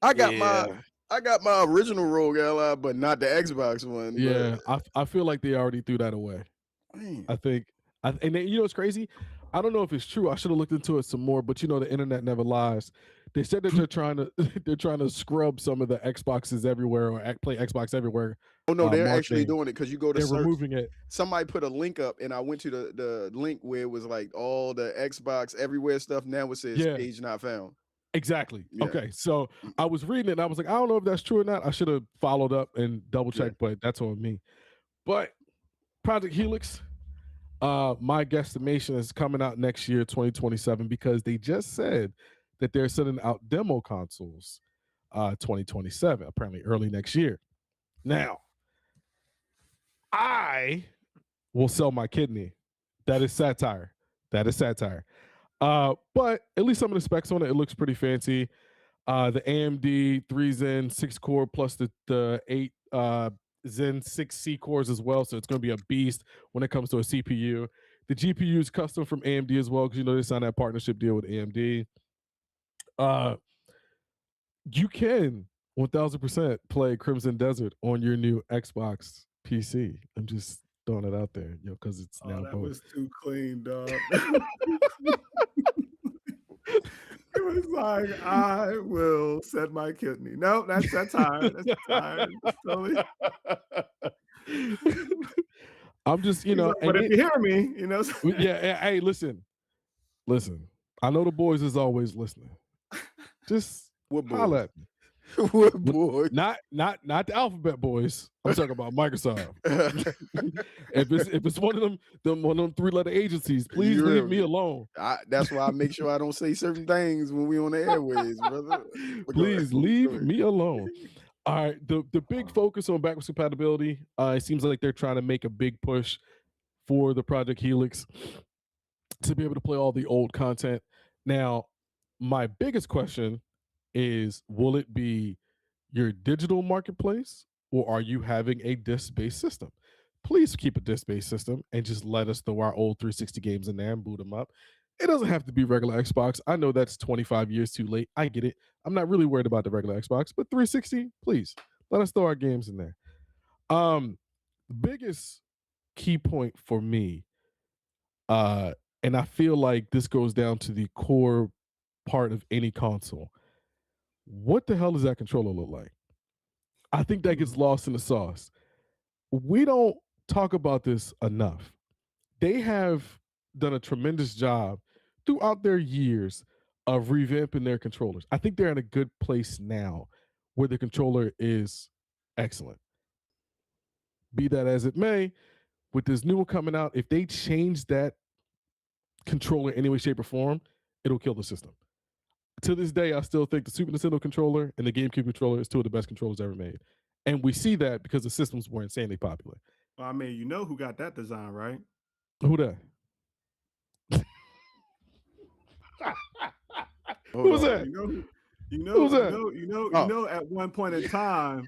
I got my Yeah. I got my original Rogue Ally, but not the Xbox one. But Yeah, I feel like they already threw that away. man, I think, and then, it's crazy. I don't know if it's true. I should have looked into it some more. But the internet never lies. They said that they're trying to they're trying to scrub some of the Xboxes everywhere or play Xbox everywhere. oh no, they're actually Marketing. doing it because you go to They're search. removing it. Somebody put a link up, and I went to the link where it was like all the Xbox everywhere stuff. Now it says Yeah, page not found. exactly. Yeah, Okay, so I was reading it and I was like, I don't know if that's true or not. I should have followed up and double yeah. checked, but that's on me. But Project Helix, my guesstimation is coming out next year, 2027, because they just said that they're sending out demo consoles 2027, apparently early next year. Now, I will sell my kidney. That is satire. That is satire. But at least some of the specs on it, it looks pretty fancy. The AMD 3 Zen 6 core plus the 8 Zen 6C cores as well. So it's going to be a beast when it comes to a CPU. The GPU is custom from AMD as well because they signed that partnership deal with AMD. You can 1000% play Crimson Desert on your new Xbox PC. I'm just throwing it out there, because it's now that both. was too clean, dog. It was like, I will set my kidney. No, that's tired. That's tired. Totally. I'm just, He's like, but if you hear me, yeah. Hey, listen. I know the boys is always listening. Just What holla boys? at me. What boys? Not the alphabet boys. I'm talking about Microsoft. if it's one of them 3-letter agencies, please You leave heard me me. alone. That's why I make sure I don't say certain things when we on the airways, brother. But go ahead. Please leave Go ahead. me alone. All right, the big focus on backwards compatibility. It seems like they're trying to make a big push for the Project Helix to be able to play all the old content. Now, my biggest question is, will it be your digital marketplace or are you having a disc-based system? Please keep a disc-based system and just let us throw our old 360 games in there and boot them up. It doesn't have to be regular Xbox. I know that's 25 years too late. I get it. I'm not really worried about the regular Xbox, but 360, please let us throw our games in there. The biggest key point for me, and I feel like this goes down to the core part of any console. What the hell does that controller look like? I think that gets lost in the sauce. We don't talk about this enough. They have done a tremendous job throughout their years of revamping their controllers. I think they're in a good place now where the controller is excellent. Be that as it may, with this new one coming out, if they change that controller in any way, shape, or form, it'll kill the system. To this day, I still think the Super Nintendo controller and the GameCube controller is two of the best controllers ever made. And we see that because the systems were insanely popular. Well, I mean, you know who got that design, right? Who that? Hold Who's on. that? Who's that? Oh. At one point in time,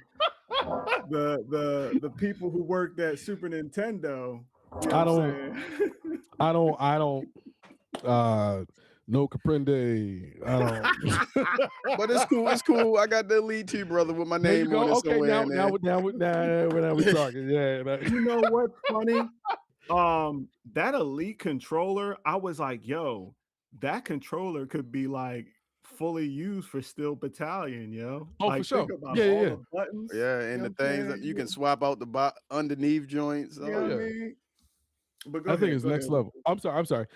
the people who worked at Super Nintendo. I don't no comprende. I don't. But it's cool. It's cool. I got the Elite 2, brother, with my There you name on go. it Okay, somewhere. now we're talking. Yeah. You know what's funny? That Elite controller, I was like, yo, that controller could be like fully used for Steel Battalion, yo. Oh, like, for sure. Think about Yeah. the buttons. Yeah, and the things that you can swap out the underneath joints. You know what I mean? But I think it's next level. I'm sorry.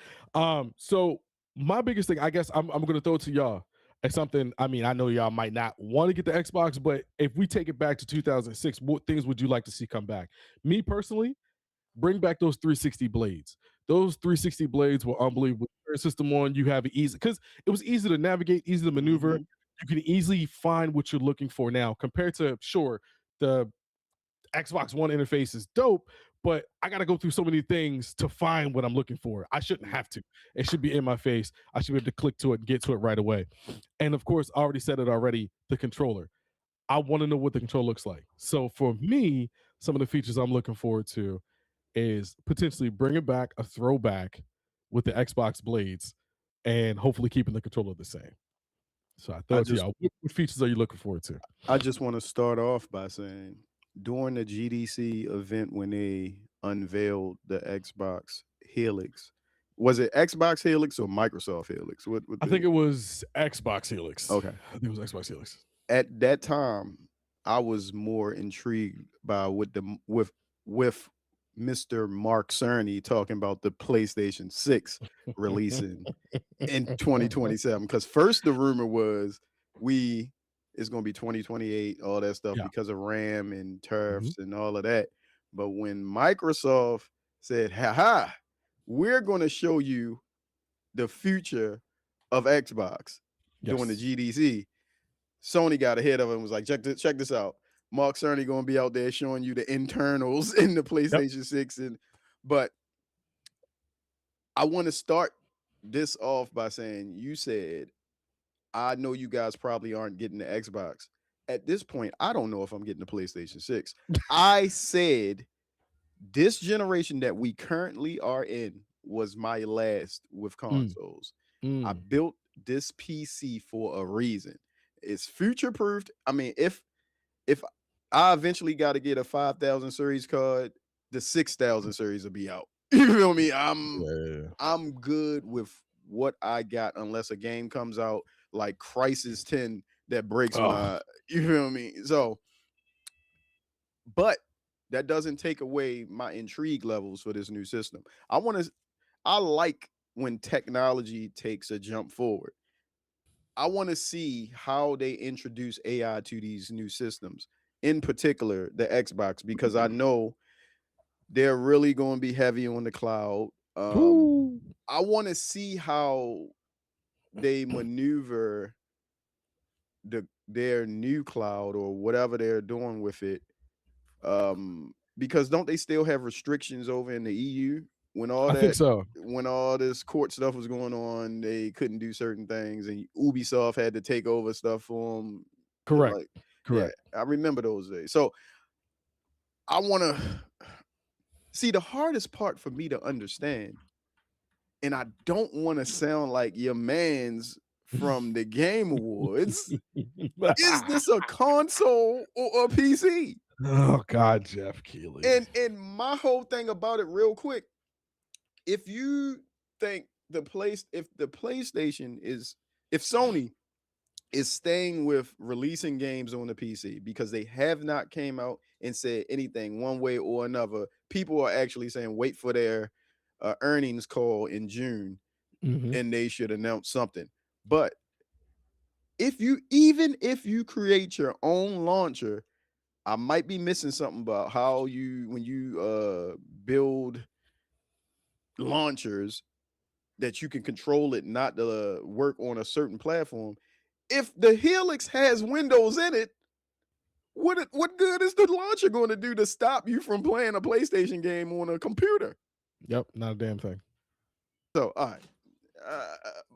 So my biggest thing, I guess I'm gonna throw it to y'all as something. I mean, I know y'all might not want to get the Xbox, but if we take it back to 2006, what things would you like to see come back? Me personally, bring back those 360 blades. Those 360 blades were unbelievable. System on, you have it easy because it was easy to navigate, easy to maneuver. You can easily find what you're looking for now compared to the Xbox One interface is dope, but I got to go through so many things to find what I'm looking for. I shouldn't have to. It should be in my face. I should be able to click to it and get to it right away. And of course, I already said it already, the controller. I want to know what the control looks like. So for me, some of the features I'm looking forward to is potentially bringing back a throwback with the Xbox blades and hopefully keeping the controller the same. So I throw I it to just y'all. What features are you looking forward to? I just want to start off by saying during the GDC event when they unveiled the Xbox Helix, was it Xbox Helix or Microsoft Helix? What I think the it was Xbox Helix. Okay. I think it was Xbox Helix. At that time, I was more intrigued by with Mr. Mark Cerny talking about the PlayStation 6 releasing in 2027. Because first the rumor was we it's gonna be 2028, all that stuff Yeah. because of RAM and Mhm. tariffs and all of that. But when Microsoft said, haha, we're gonna show you the future of Xbox during the Yes. GDC, Sony got ahead of it and was like, check this out. Mark Cerny gonna be out there showing you the internals in the Yep. PlayStation 6. But I want to start this off by saying you said, I know you guys probably aren't getting the Xbox. At this point, I don't know if I'm getting the PlayStation 6. I said this generation that we currently are in was my last with Mm, consoles. I mm. built this PC for a reason. It's future proofed. I mean, if I eventually got to get a 5,000 series card, the 6,000 series will be out. You feel me? Yeah. I'm good with what I got unless a game comes out like Crisis 10 that breaks Oh, my, you feel me? So, but that doesn't take away my intrigue levels for this new system. I like when technology takes a jump forward. I want to see how they introduce AI to these new systems, in particular the Xbox, because I know they're really going to be heavy on the cloud. woo. I want to see how they maneuver their new cloud or whatever they're doing with it. Because don't they still have restrictions over in the EU when all I think that so. when all this court stuff was going on, they couldn't do certain things, and Ubisoft had to take over stuff for them. Correct. Like, yeah, Correct. I remember those days. So I want to see the hardest part for me to understand, and I don't want to sound like your man's from the Game Awards. Is this a console or a PC? Oh God, Jeff Keighley. And my whole thing about it, real quick, if you think if the PlayStation is if Sony is staying with releasing games on the PC because they have not came out and said anything one way or another, people are actually saying wait for their earnings call in June Mhm. and they should announce something. But if you create your own launcher, I might be missing something about how you when you build launchers that you can control it not to work on a certain platform. If the Helix has Windows in it, what good is the launcher going to do to stop you from playing a PlayStation game on a computer? Yep. Not a damn thing. So, all right.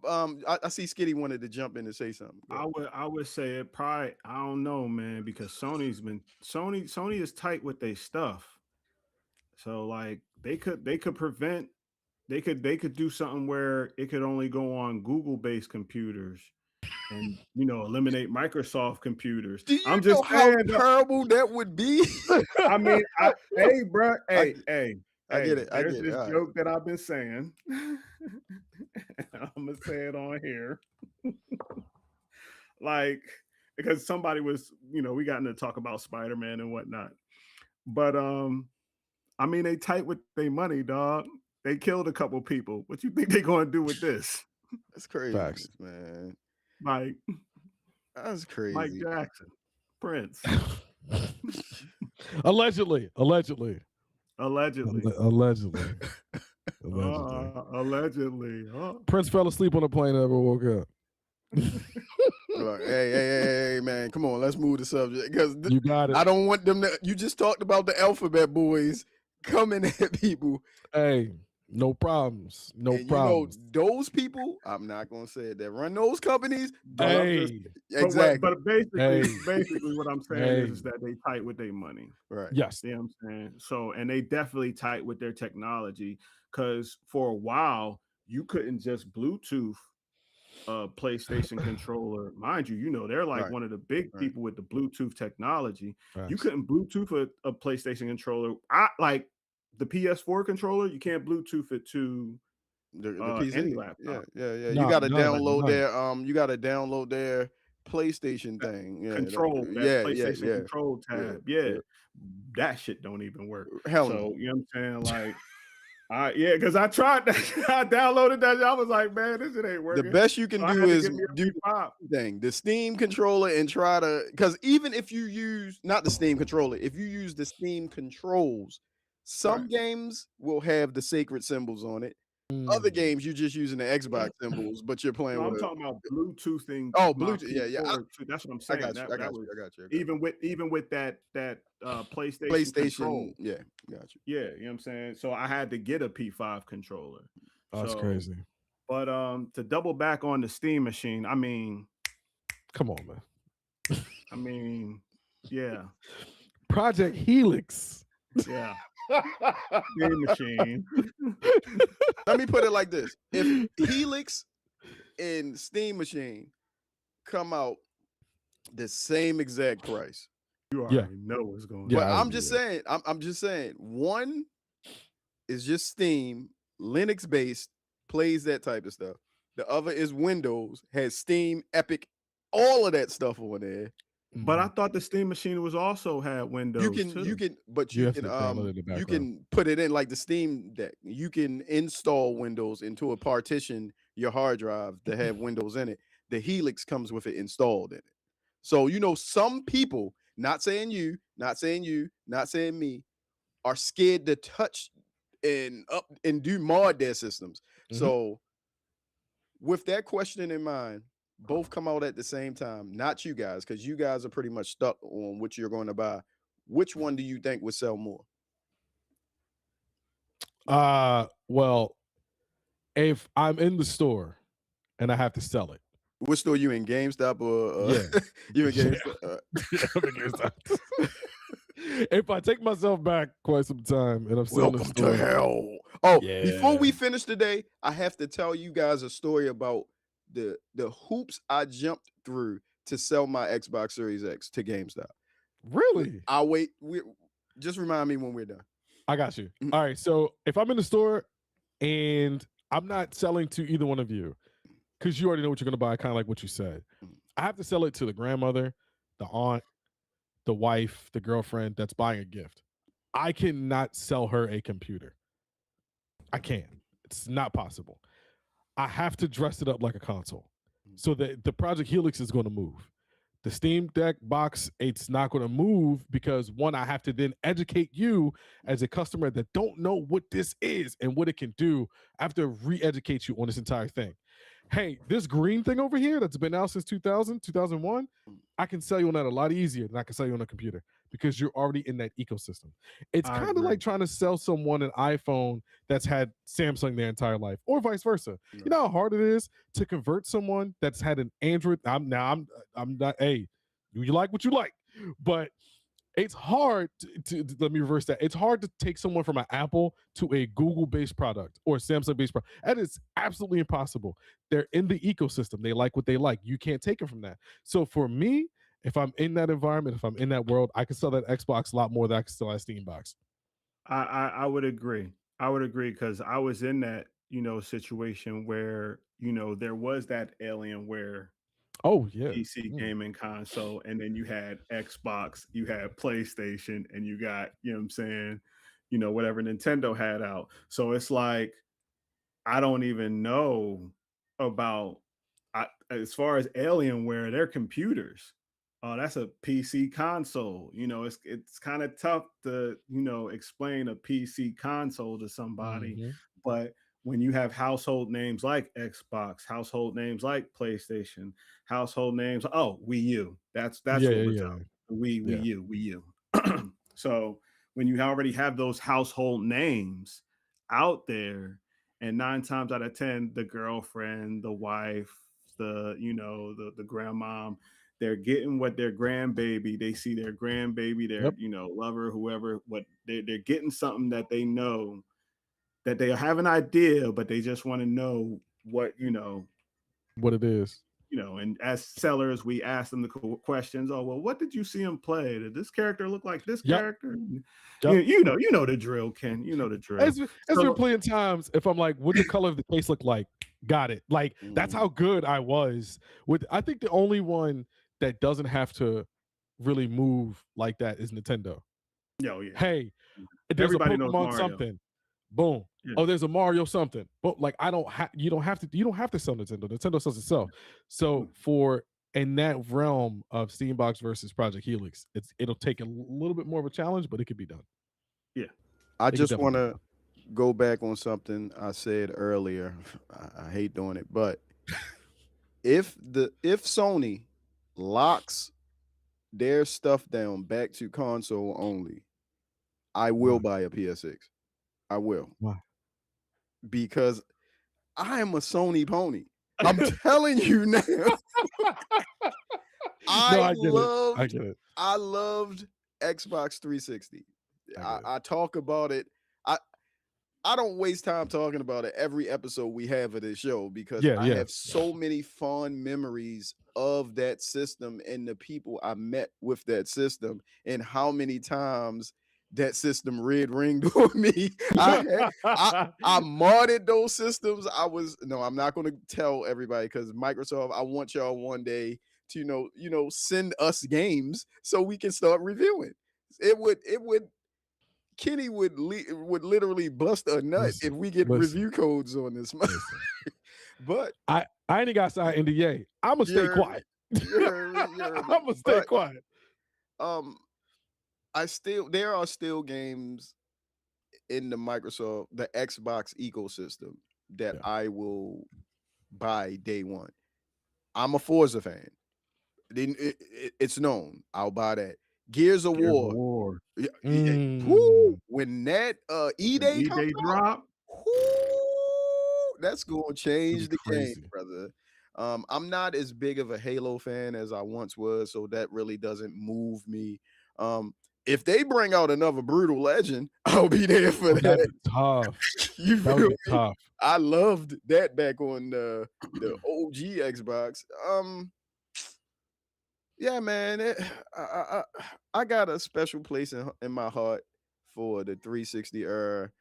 I see Skitty wanted to jump in and say something. Go ahead. I would say it probably, I don't know, man, because Sony is tight with their stuff. So like they could prevent they could do something where it could only go on Google based computers and eliminate Microsoft computers. Do you I'm know just how saying. terrible that would be? I mean, hey, bro, I I get hey. it. I There's get it. this All right. joke that I've been saying. I'm gonna say it on here, like because somebody was, we got into talk about Spider Man and whatnot, but I mean, they tight with their money, dog. They killed a couple people. What you think they gonna do with this? That's Facts. craziness, man. Like That's Mike crazy. Jackson, Prince, Allegedly. Allegedly. allegedly. Allegedly. Allegedly. Allegedly. Prince fell asleep on the plane and never woke up. Like, hey, man, come on, let's move the subject because You got it. I don't want them to. You just talked about the alphabet boys coming at people, Hey, no problems. No and problems. those people. I'm not gonna say it. That run those companies. But I'm just Hey. Exactly but basically Hey. basically what I'm saying Hey. is that they tight with their money. right. Yes. You know what I'm saying? So and they definitely tight with their technology because for a while you couldn't just Bluetooth PlayStation controller. Mind you, they're like Right. one of the big Right. people with the Bluetooth technology. You Facts. couldn't Bluetooth a PlayStation controller. I like the PS4 controller. You can't Bluetooth it to The any PC. Yeah, laptop. yeah, yeah. You No, gotta none, download none. their you gotta download their PlayStation That thing. Yeah, that yeah, yeah, PlayStation yeah, control yeah, tab. Yeah, yeah. that shit don't even work. Hell no. So you know what I'm saying? Like, yeah, because I tried that. I downloaded that. I was like, man, this shit ain't The working. best you So can I do had to is get me a do P5. the thing, the Steam controller, and try to, because even if you use not the Steam controller, if you use the Steam controls, some Right. games will have the sacred symbols on it. Other Mm. games you're just using the Xbox symbols, but you're No, playing with I'm a talking about Bluetoothing my Bluetooth. Yeah, yeah. P4 too. That's what I'm I saying. got you. I That got you. was I got you. I got you. even with that PlayStation PlayStation. control. Yeah, got you. Yeah, you know what I'm saying? So I had to get a P5 controller. Oh, that's So, crazy. but to double back on the Steam machine, Come on, man. I mean, yeah, Project Helix. yeah, Steam machine. Let me put it like this: if Helix and Steam Machine come out the same exact price, You Yeah. already know what's going Yeah, but on. I I'm would do just that. saying, I'm just saying, one is just Steam, Linux based, plays that type of stuff. The other is Windows, has Steam, Epic, all of that stuff on there. But I Mhm. thought the Steam machine was also had Windows You too. can, but You have to download it in the you background. can put it in like the Steam Deck. You can install Windows into a partition your hard drive to have Windows in it. The Helix comes with it installed in it. So some people, not saying you, not saying you, not saying me, are scared to touch and up and do mod their systems. Mhm. So with that question in mind, both come out at the same time. Not you guys, because you guys are pretty much stuck on what you're going to buy. Which one do you think would sell more? Well, if I'm in the store and I have to sell it, What store you in? GameStop or yeah, you in yeah, GameStop? yeah, I'm against that. If I take myself back quite some time and I'm still in the Welcome to store, hell. Oh, before yeah, we finish today, I have to tell you guys a story about the hoops I jumped through to sell my Xbox Series X to GameStop. really, I'll wait. Just remind me when we're done. I got you. Mhm. All right, so if I'm in the store and I'm not selling to either one of you, because you already know what you're going to buy, kind of like what you said, Mhm. I have to sell it to the grandmother, the aunt, the wife, the girlfriend that's buying a gift. I cannot sell her a computer. I can't. It's not possible. I have to dress it up like a console. So that the Project Helix is going to move. The Steam Deck box, it's not going to move because one, I have to then educate you as a customer that don't know what this is and what it can do. I have to re-educate you on this entire thing. Hey, this green thing over here that's been out since 2000, 2001, I can sell you on that a lot easier than I can sell you on a computer because you're already in that ecosystem. It's I kind of like agree. trying to sell someone an iPhone that's had Samsung their entire life, or vice versa. You know how hard it is to convert someone that's had an Android. I'm not. Hey, you like what you like, but it's hard to let me reverse that. It's hard to take someone from an Apple to a Google-based product or Samsung-based product. That is absolutely impossible. They're in the ecosystem. They like what they like. You can't take them from that. So for me, if I'm in that environment, if I'm in that world, I can sell that Xbox a lot more than I can sell that Steam box. I would agree. I would agree because I was in that situation where there was that Alienware Oh yeah. PC gaming console, and then you had Xbox, you had PlayStation, and you got what I'm saying, whatever Nintendo had out. So it's like I don't even know about as far as Alienware, their computers. Oh, that's a PC console. It's kind of tough to explain a PC console to somebody, Mhm. but when you have household names like Xbox, household names like PlayStation, household names, oh, Wii U. That's Yeah, what yeah, we're yeah, talking. Wii yeah. U, Wii U. So when you already have those household names out there, and 9 times out of 10 the girlfriend, the wife, the grandmom, they're getting what their grandbaby, they see their grandbaby, their Yep. lover, whoever, what they're getting something that they know, that they have an idea, but they just want to know what it is. And as sellers, we ask them the questions. Oh, well, what did you see him play? Did this character look like this Yep. character? Yep. You know the drill, Ken. You know the drill. It's been plenty of times if I'm like, what the color of the case look like? Got it. Like that's how good I was with. I think the only one that doesn't have to really move like that is Nintendo. Yeah. Hey, there's Everybody a knows Pokemon Mario. something. Boom. Yeah. Oh, there's a Mario something. But like you don't have to sell Nintendo. Nintendo sells itself. So in that realm of Steambox versus Project Helix, it'll take a little bit more of a challenge, but it could be done. Yeah. I just want to go back on something I said earlier. I hate doing it, but if Sony locks their stuff down back to console only, I will buy a PS6. I will. Why? Because I am a Sony pony. I'm telling you now. I get it. I loved Xbox 360. I talk about it. I don't waste time talking about it every episode we have of this show because I have so many fond memories of that system and the people I met with that system and how many times that system red ringed on me. I modded those systems. I'm not going to tell everybody because Microsoft, I want y'all one day to send us games so we can start reviewing. Kenny would literally bust a nut if we get review codes on this. But I ain't got signed NDA. I'm gonna stay quiet. I'm gonna stay quiet. There are still games in the Xbox ecosystem that I will buy day one. I'm a Forza fan. It's known. I'll buy that. Gears of War. When that E-Day drop, that's gonna change the game, brother. I'm not as big of a Halo fan as I once was, so that really doesn't move me. If they bring out another Brutal Legend, I'll be there for that. That'd be tough. That would be tough. I loved that back on the OG Xbox. Yeah, man, I got a special place in my heart for the 360 era.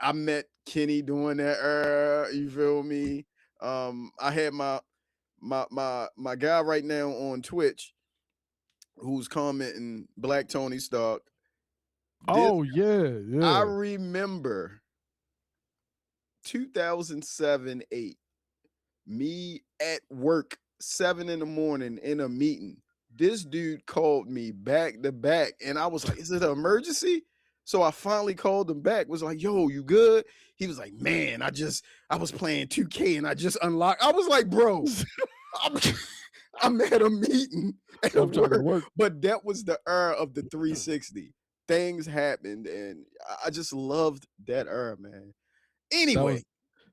I met Kenny doing that era. You feel me? I had my guy right now on Twitch who's commenting Black Tony Stark. I remember 2007-8, me at work 7 a.m. in a meeting. This dude called me back to back, and I was like, "Is it an emergency?" So I finally called him back. Was like, "Yo, you good?" He was like, "Man, I was playing 2K and I just unlocked." I was like, "Bro, I'm at a meeting at work." But that was the era of the 360. Things happened, and I just loved that era, man. Anyway.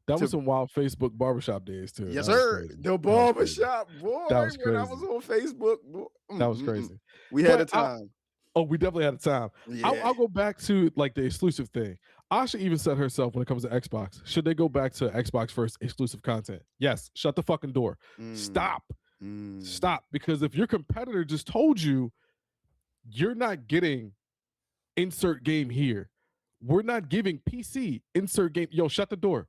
That was some wild Facebook barbershop days too. Yes, sir. The barbershop, boy. That was crazy. When I was on Facebook, boy. That was crazy. We had a time. We definitely had a time. Yeah. I'll go back to like the exclusive thing. Asha even said herself when it comes to Xbox, should they go back to Xbox first exclusive content? Yes. Shut the fucking door. Stop. Stop. Because if your competitor just told you you're not getting insert game here, we're not giving PC insert game. Yo, shut the door.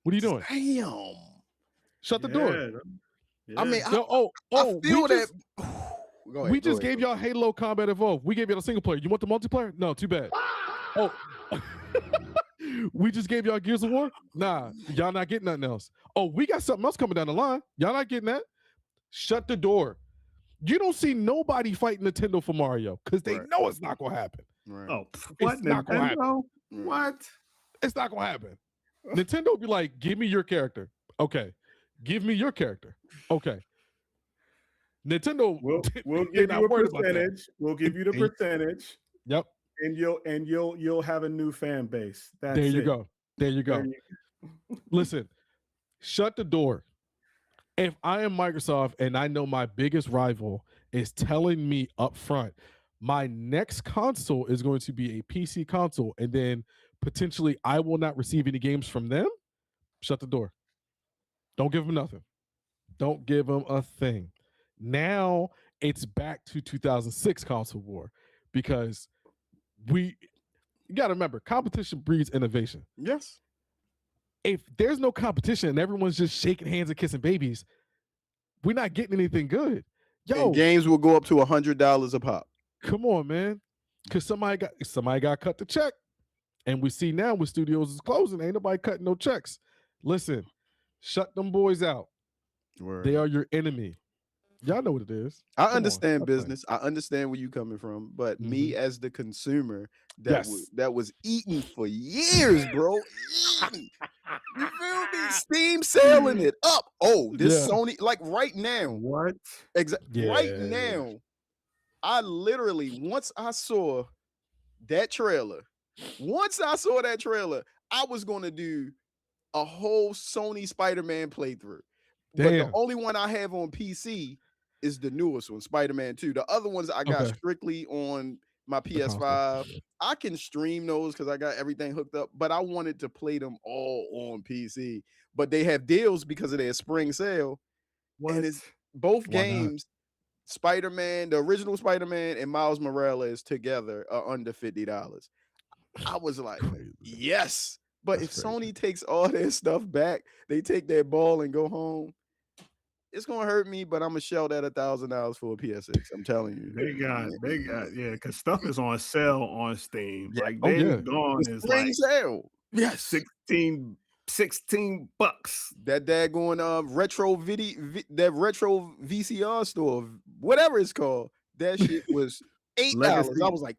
What are you doing? Damn. Shut the door. Yeah. I mean, I feel that. We just gave y'all Halo Combat Evolved. We gave y'all a single player. You want the multiplayer? No, too bad. We just gave y'all Gears of War? Nah, y'all not getting nothing else. We got something else coming down the line. Y'all not getting that? Shut the door. You don't see nobody fighting Nintendo for Mario because they know it's not going to happen. Right. It's not going to happen. What? It's not going to happen. Nintendo will be like, give me your character. Okay. Give me your character. Okay. Nintendo we'll give you a percentage. We'll give you the percentage. Yep. And you'll have a new fan base. That's there you go. There you go. Listen, shut the door. If I am Microsoft and I know my biggest rival is telling me up front, my next console is going to be a PC console, and then potentially I will not receive any games from them, shut the door. Don't give them nothing. Don't give them a thing. Now it's back to 2006 console war because you got to remember, competition breeds innovation. Yes. If there's no competition and everyone's just shaking hands and kissing babies, we're not getting anything good. And games will go up to $100 a pop. Come on, man. Because somebody got cut the check. And we see now with studios is closing, ain't nobody cutting no checks. Listen, shut them boys out. Word. They are your enemy. Y'all know what it is. I understand business. I understand where you coming from, but me as the consumer that was eating for years, bro. Eating. You feel me? Steam selling it up. Oh, this Sony, like right now. What? Exactly. Yeah. Right now, I literally, once I saw that trailer, I was going to do a whole Sony Spider-Man playthrough. But the only one I have on PC is the newest one, Spider-Man 2. The other ones I got strictly on my PS5. I can stream those because I got everything hooked up, but I wanted to play them all on PC. But they have deals because of their spring sale. What? And it's both games, Spider-Man, the original Spider-Man and Miles Morales together are under $50. I was like, yes. But if Sony takes all their stuff back, they take their ball and go home, it's gonna hurt me, but I'm gonna shell that $1,000 for a PS6. I'm telling you. They got, because stuff is on sale on Steam. Yeah. Like Days Gone is like sale. Yes, 16 bucks. That daggone retro that retro VCR store, whatever it's called, that shit was $8. I was like,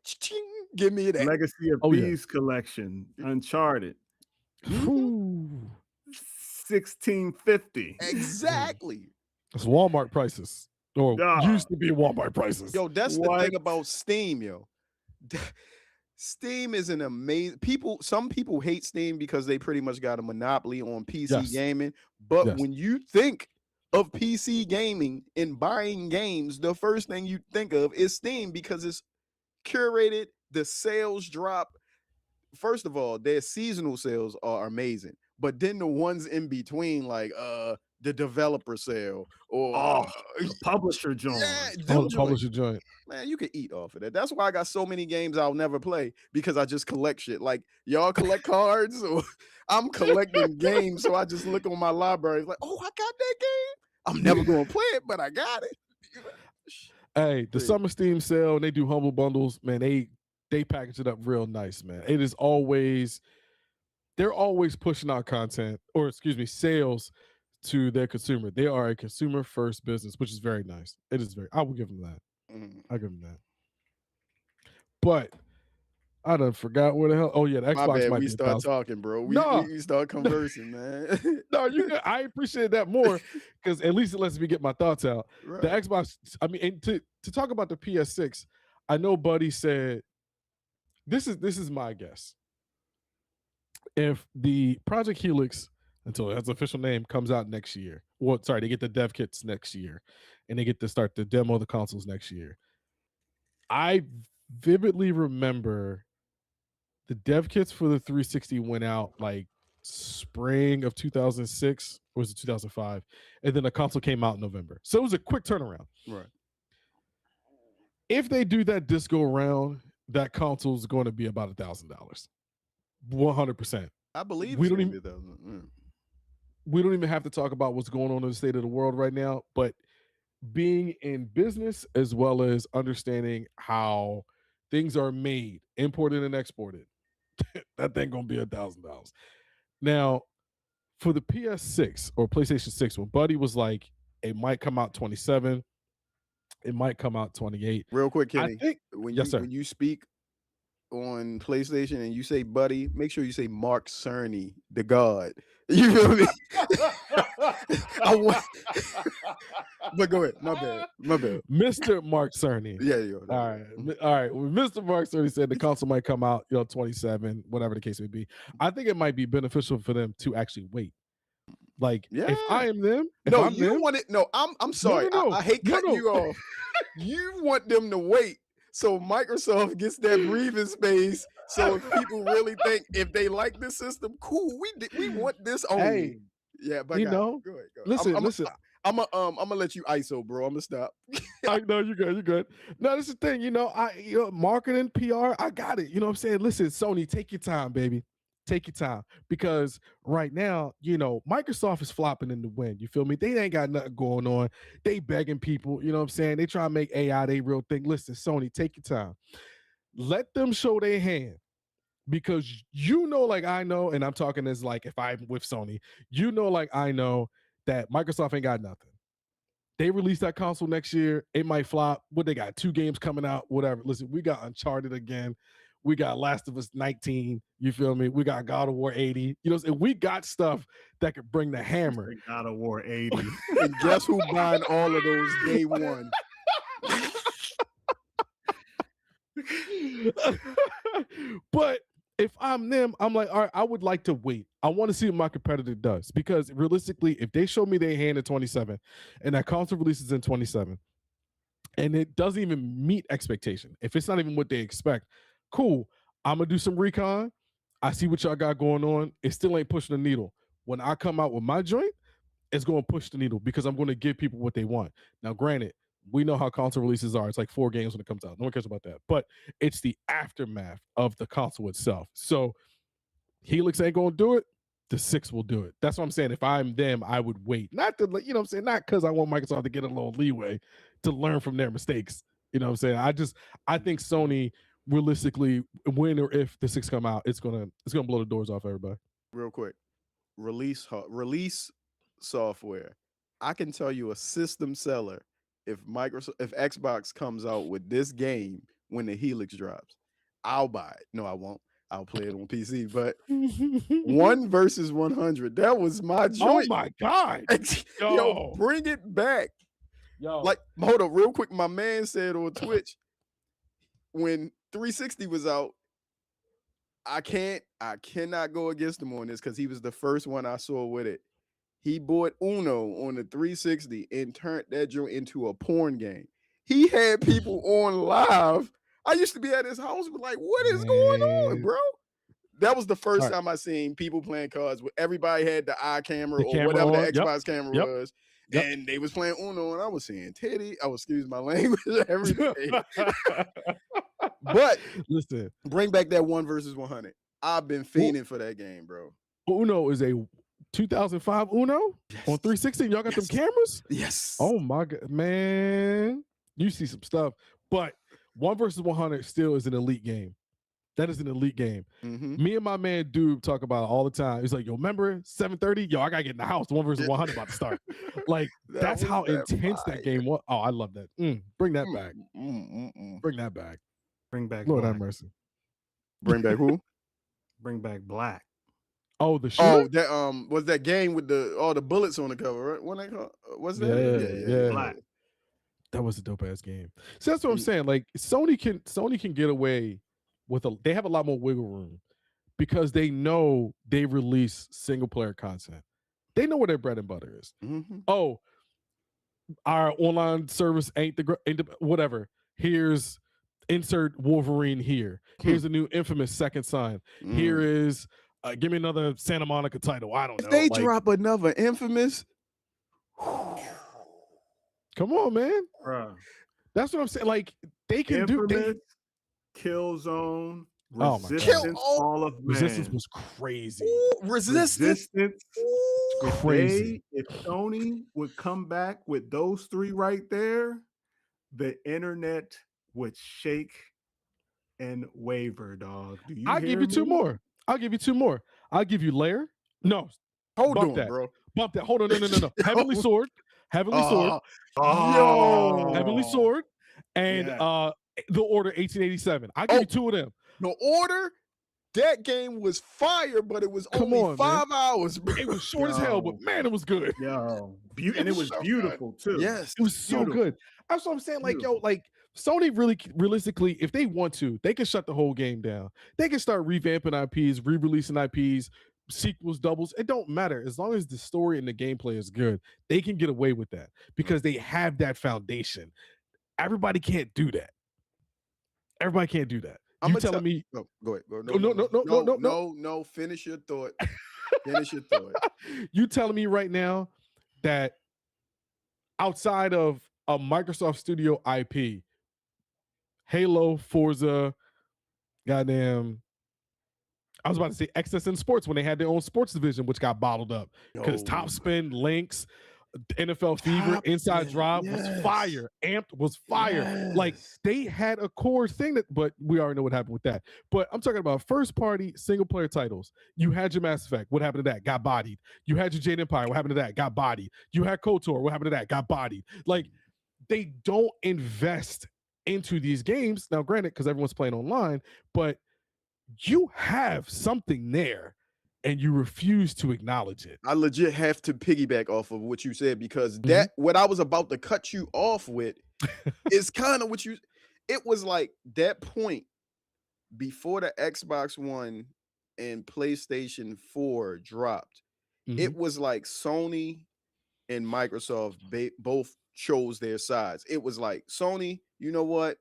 give me that. Legacy of Thieves collection, Uncharted. $16.50. Exactly. It's Walmart prices. Or used to be Walmart prices. Yo, that's the thing about Steam, yo. Steam is an amazing some people hate Steam because they pretty much got a monopoly on PC gaming. But when you think of PC gaming and buying games, the first thing you think of is Steam because it's curated, the sales drop. First of all, their seasonal sales are amazing. But then the ones in between, like the developer sale or the publisher joint. Yeah, publisher joint. Man, you can eat off of that. That's why I got so many games I'll never play because I just collect shit. Like y'all collect cards, or I'm collecting games, so I just look on my library like, oh, I got that game. I'm never gonna play it, but I got it. Hey, the summer Steam sale, and they do humble bundles, man. They package it up real nice, man. It is always. They're always pushing out content, or excuse me, sales to their consumer. They are a consumer first business, which is very nice. It is I will give them that. I'll give them that. But I done forgot where the hell. Oh yeah, the Xbox. My bad, might we be start talking, bro. We start conversing, man. No, I appreciate that more because at least it lets me get my thoughts out. Right. The Xbox. I mean, and to talk about the PS6, I know Buddy said this is my guess. If the Project Helix, until it has an official name, comes out next year, they get the dev kits next year, and they get to start the demo of the consoles next year. I vividly remember the dev kits for the 360 went out like spring of 2006, or was it 2005? And then the console came out in November. So it was a quick turnaround. Right. If they do that disco around, that console is going to be about $1,000. 100%. I believe we don't even have to talk about what's going on in the state of the world right now, but being in business as well as understanding how things are made, imported and exported, that thing gonna be $1,000. Now, for the PS6 or PlayStation 6, when Buddy was like, it might come out 27, it might come out 28. Real quick, Kenny, when you speak on PlayStation and you say Buddy, make sure you say Mark Cerny, the God. You feel me? But go ahead. My bad. Mr. Mark Cerny. Yeah. All right. Well, Mr. Mark Cerny said the console might come out, 27, whatever the case may be. I think it might be beneficial for them to actually wait. Like, if I am them, I'm sorry. No. I hate cutting you off. You want them to wait so Microsoft gets that breathing space. So if people really think if they like this system, cool. We want this only. Hey, Yeah, but You God, know, go ahead, go ahead. listen, listen. I'm gonna let you ISO, bro. I'm gonna stop. I know you're good. You're good. No, this is the thing. Marketing, PR. I got it. You know what I'm saying? Listen, Sony, take your time, baby. Take your time, because right now, Microsoft is flopping in the wind. You feel me? They ain't got nothing going on. They begging people. You know what I'm saying? They try to make AI they real thing. Listen, Sony, take your time. Let them show their hand. Because like I know, and I'm talking as like if I'm with Sony, like I know that Microsoft ain't got nothing. They release that console next year, it might flop. What they got? 2 games coming out, whatever. Listen, we got Uncharted again. We got Last of Us 19. You feel me? We got God of War 80. And we got stuff that could bring the hammer. God of War 80. And guess who buying all of those day one? But if I'm them, I'm like, all right, I would like to wait. I want to see what my competitor does, because realistically, if they show me their hand in 27 and that console releases in 27 and it doesn't even meet expectation, if it's not even what they expect, cool. I'm gonna do some recon. I see what y'all got going on. It still ain't pushing the needle. When I come out with my joint, it's going to push the needle, because I'm going to give people what they want. Now, granted, we know how console releases are. It's like 4 games when it comes out. No one cares about that. But it's the aftermath of the console itself. So Helix ain't going to do it. The 6 will do it. That's what I'm saying. If I'm them, I would wait. Not to, you know what I'm saying? Not because I want Microsoft to get a little leeway to learn from their mistakes. You know what I'm saying? I think Sony, realistically, when or if the 6 come out, it's gonna blow the doors off everybody. Real quick, release software. I can tell you a system seller, if Xbox comes out with this game when the Helix drops, I'll buy it. No, I won't. I'll play it on PC. But 1 versus 100, that was my Oh joint. my God. Yo, bring it back. Yo. Like, hold up, real quick. My man said on Twitch, when 360 was out, I cannot go against him on this, because he was the first one I saw with it. He bought Uno on the 360 and turned that joint into a porn game. He had people on live. I used to be at his house, like, what is going on, bro? That was the first time I seen people playing cards where everybody had the eye camera or whatever the Xbox camera was. And they was playing Uno, and I was saying titty. I was, excuse my language, everything. But listen, bring back that 1 versus 100. I've been fiending for that game, bro. Uno is a 2005 Uno on 360. Y'all got them cameras? Yes. Oh my God, man. You see some stuff. But 1 versus 100 still is an elite game. That is an elite game. Me and my man Dube talk about it all the time. He's like, yo, remember 7:30? Yo, I gotta get in the house. 1 versus 100 about to start. Like, that's how intense that game was. Oh, I love that. Bring that back. Bring that back. Bring back Lord Black. have mercy. Bring back who? Bring back Black. Oh, the shooter? Oh, that was that game with all the bullets on the cover, right? What they call? What's that? Yeah. Black. That was a dope ass game. So that's what I'm saying. Like, Sony can get away with they have a lot more wiggle room, because they know they release single player content. They know where their bread and butter is. Oh, our online service ain't the whatever. Here's insert Wolverine here. Here's a new Infamous Second Son. Here is give me another Santa Monica title. I don't know. If they drop another Infamous, come on, man. Bruh. That's what I'm saying. Like, they can Infamous, Killzone, Oh my Resistance, all of man. Resistance was crazy. Resistance. Crazy. If Sony would come back with those 3 right there, the internet would shake and waver, dog. Do you I'll give you 2 more. I'll give you 2 more. I'll give you Lair. No. Hold bump on, that. bro. Bump that. Hold on. No. Heavenly Sword. Heavenly Sword. Yo. Heavenly Sword. And The Order 1887. I'll give you 2 of them. The Order, that game was fire, but it was only 5 hours, bro. It was short as hell, but man, it was good. Yo. And it was beautiful, too. Yes. It was so good. That's what I'm saying. Like, yo, like, Sony really, realistically, if they want to, they can shut the whole game down. They can start revamping IPs, re-releasing IPs, sequels, doubles. It don't matter. As long as the story and the gameplay is good, they can get away with that, because they have that foundation. Everybody can't do that. Everybody can't do that. You telling me? No, go ahead. No. No. Finish your thought. Finish your thought. You telling me right now that outside of a Microsoft Studio IP, Halo, Forza, goddamn, I was about to say Excess in Sports when they had their own sports division, which got bottled up because Top Spin, Links, NFL Fever, Inside Drive was fire. Amped was fire. Like they had a core thing but we already know what happened with that. But I'm talking about first party single player titles. You had your Mass Effect. What happened to that? Got bodied. You had your Jade Empire. What happened to that? Got bodied. You had KOTOR. What happened to that? Got bodied. Like they don't invest into these games. Now, granted, because everyone's playing online, but you have something there and you refuse to acknowledge it. I legit have to piggyback off of what you said because that what I was about to cut you off with is kind of what you. It was like that point before the Xbox One and PlayStation 4 dropped. It was like Sony and Microsoft both chose their sides. It was like Sony, you know what?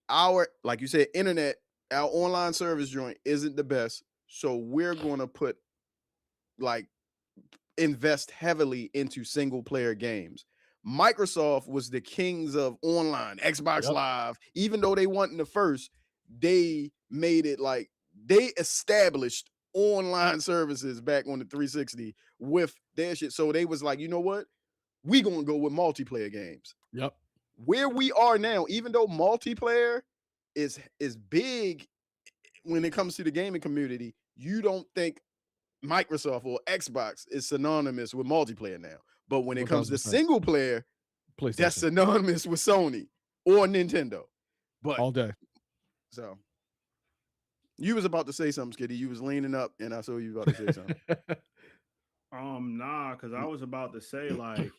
Our, like you said, internet, our online service joint isn't the best. So we're going to put like invest heavily into single player games. Microsoft was the kings of online, Xbox Live. Even though they weren't the first, they made it like they established online services back on the 360 with their shit. So they was like, you know what? We gonna go with multiplayer games. Yep. Where we are now, even though multiplayer is big when it comes to the gaming community, you don't think Microsoft or Xbox is synonymous with multiplayer now. But when it comes to single player, that's synonymous with Sony or Nintendo. But all day. So you was about to say something, Skitty. You was leaning up and I saw you about to say something. Nah, because I was about to say like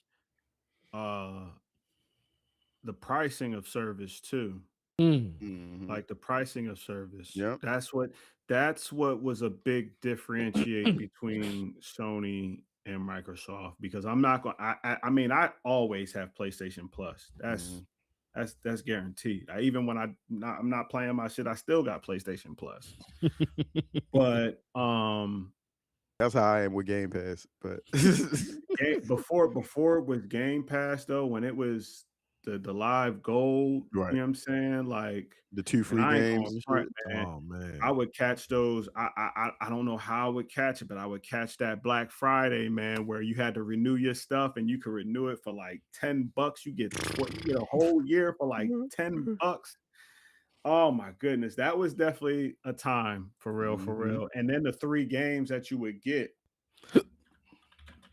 the pricing of service too. Like the pricing of service. Yeah. That's what was a big differentiate between Sony and Microsoft, because I'm not going I mean, I always have PlayStation Plus. That's guaranteed. Even when I'm not playing my shit, I still got PlayStation Plus. But that's how I am with Game Pass. But before with Game Pass though, when it was the live gold, you know what I'm saying? Like the 2 free games. Man. Oh man. I would catch those. I don't know how I would catch it, but I would catch that Black Friday, man, where you had to renew your stuff and you could renew it for like $10. You get a whole year for like $10. Oh my goodness. That was definitely a time for real. And then the 3 games that you would get.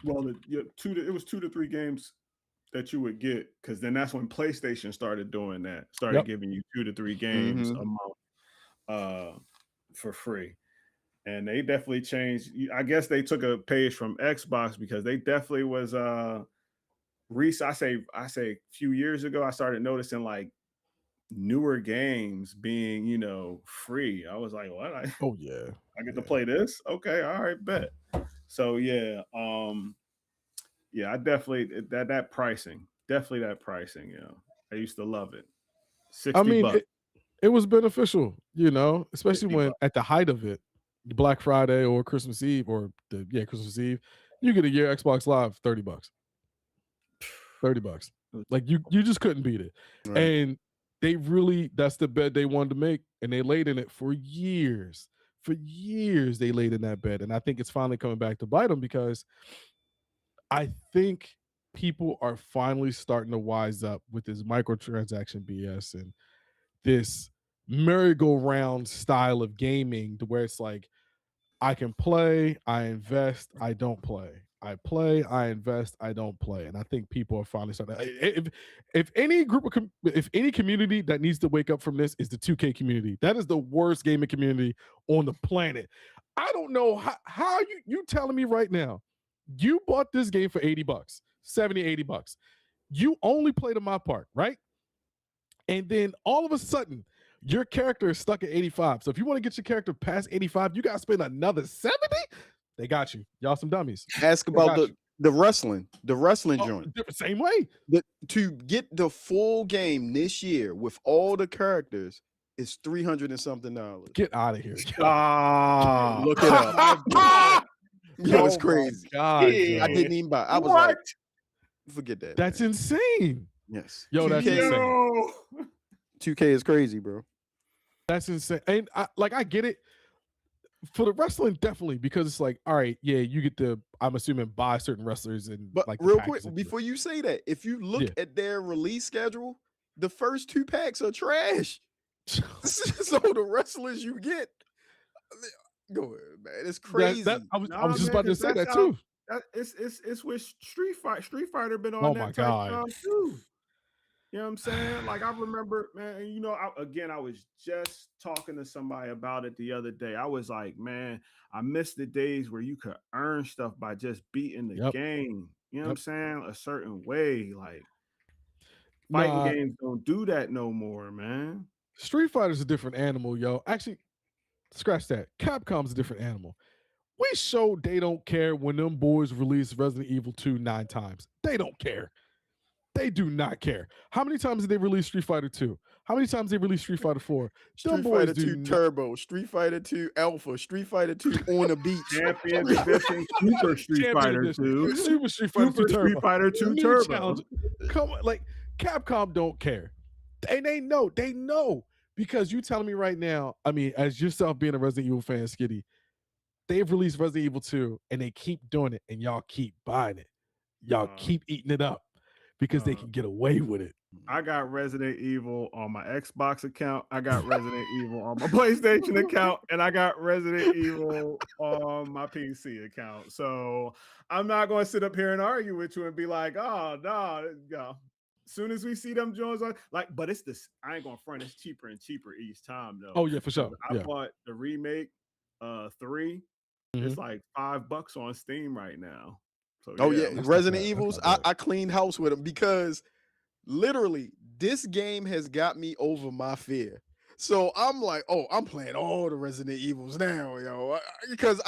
Well, it was 2 to 3 games that you would get, because then that's when PlayStation started doing that, giving you 2 to 3 games a month for free. And they definitely changed. I guess they took a page from Xbox, because they definitely was I say a few years ago, I started noticing like newer games being free. I was like, what? I get to play this? Okay, all right, bet. So yeah, I definitely that pricing, I used to love it. $60. It was beneficial, especially when at the height of it, Black Friday or Christmas Eve Christmas Eve, you get a year Xbox Live, $30. $30. Like you just couldn't beat it. Right. And that's the bet they wanted to make, and they laid in it for years. For years they laid in that bet, and I think it's finally coming back to bite them, because I think people are finally starting to wise up with this microtransaction BS and this merry-go-round style of gaming, to where it's like, I can play, I invest, I don't play. I play, I invest, I don't play. And I think people are finally starting. If any community that needs to wake up from this is the 2K community. That is the worst gaming community on the planet. I don't know how you telling me right now, you bought this game for $80, $70, $80. You only played in my part, right? And then all of a sudden, your character is stuck at 85. So if you want to get your character past 85, you got to spend another 70? They got you. Y'all some dummies. Ask about the wrestling joint. Same way. To get the full game this year with all the characters is $300 and something. Get out of here. Look it up. Yo, it's Oh my crazy. God, I yo. Yeah. didn't even buy. I was What? like, forget that, That's man. insane. Yes, Yo, that's 2K, insane. Yo. 2K is crazy, bro. That's insane. And I get it. For the wrestling, definitely, because it's like, all right, yeah, you get to, I'm assuming, buy certain wrestlers and But like the real quick, package into it. before you say that, if you look Yeah. at their release schedule, the first 2 packs are trash. So the wrestlers you get, go ahead, man. It's that crazy. I Nah, was just man, about to because say that's that how too. it's with Street Fighter been on Oh my that type God. too. You know what I'm saying? Like I remember, man, and I was just talking to somebody about it the other day. I was like, man, I miss the days where you could earn stuff by just beating the Yep. game. You know what I'm Yep. saying? A certain way. Like fighting Nah, games don't do that no more, man. Street Fighter's a different animal, yo. Actually, scratch that. Capcom's a different animal. We showed they don't care when them boys released Resident Evil 2 9 times. They don't care. They do not care. How many times did they release Street Fighter 2? How many times did they release Street Fighter 4? Them Street boys Fighter do 2 not. Turbo, Street Fighter 2 Alpha, Street Fighter 2 on the beach. Champions Edition, Super Street Champion Fighter Edition, 2, Super Street Fighter 2 Super Street Turbo, Fighter 2 New Turbo. Challenge. Come on, like Capcom don't care. And they know because you telling me right now, I mean, as yourself being a Resident Evil fan, Skitty, they've released Resident Evil 2 and they keep doing it and y'all keep buying it. Y'all keep eating it up because they can get away with it. I got Resident Evil on my Xbox account. I got Resident Evil on my PlayStation account, and I got Resident Evil on my PC account. So I'm not going to sit up here and argue with you and be like, oh, no. As soon as we see them Jones on, like, but it's this, I ain't going to front, it's cheaper and cheaper each time, though. Oh, yeah, for sure. I Yeah. bought the remake 3. It's like $5 on Steam right now. So, Oh yeah, That's not Resident bad. That's Evils. not bad. I cleaned house with them because literally this game has got me over my fear. So I'm like, oh, I'm playing all the Resident Evils now, yo, because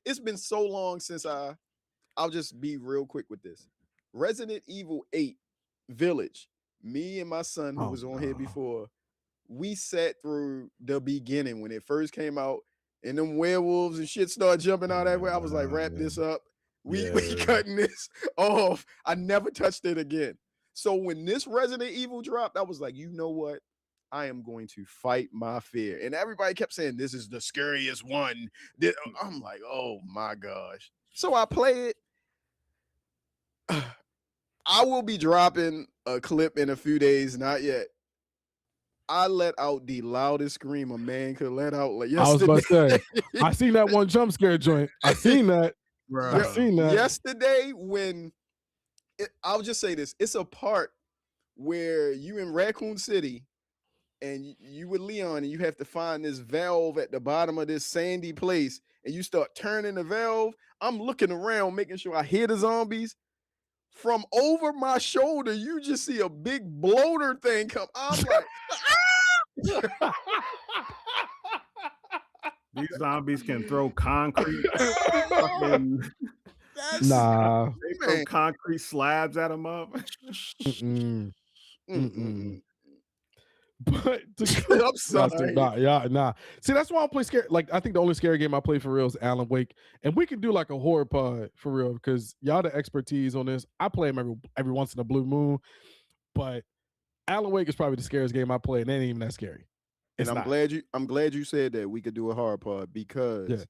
it's been so long since I'll just be real quick with this. Resident Evil 8 Village, me and my son who Oh, was on here no. before, we sat through the beginning when it first came out and them werewolves and shit started jumping out that way. I was like, wrap this up. We cutting this off. I never touched it again. So when this Resident Evil dropped, I was like, you know what? I am going to fight my fear. And everybody kept saying, this is the scariest one. I'm like, oh my gosh. So I play it. I will be dropping a clip in a few days, not yet. I let out the loudest scream a man could let out like yesterday. I was about to say, I seen that one jump scare joint. I seen that. I seen that. Yesterday when I'll just say this, it's a part where you in Raccoon City and you with Leon and you have to find this valve at the bottom of this sandy place and you start turning the valve. I'm looking around making sure I hear the zombies. From over my shoulder, you just see a big bloater thing come. I'm like, these zombies can throw concrete. Nah. They throw concrete slabs at them up. But I'm sorry. Nah. See, that's why I play scary. Like, I think the only scary game I play for real is Alan Wake, and we can do like a horror pod for real because y'all the expertise on this. I play them every once in a blue moon, but Alan Wake is probably the scariest game I play, and it ain't even that scary. And I'm glad you said that we could do a horror pod because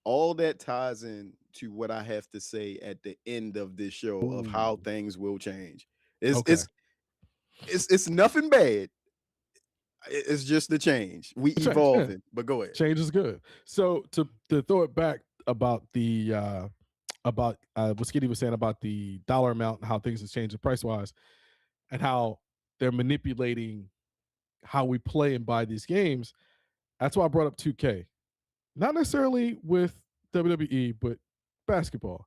all that ties in to what I have to say at the end of this show of how things will change. It's nothing bad. It's just the change. We evolving, but go ahead. Change is good. So to throw it back about the what Skitty was saying about the dollar amount and how things have changed price wise, and how they're manipulating how we play and buy these games. That's why I brought up 2K, not necessarily with WWE, but basketball,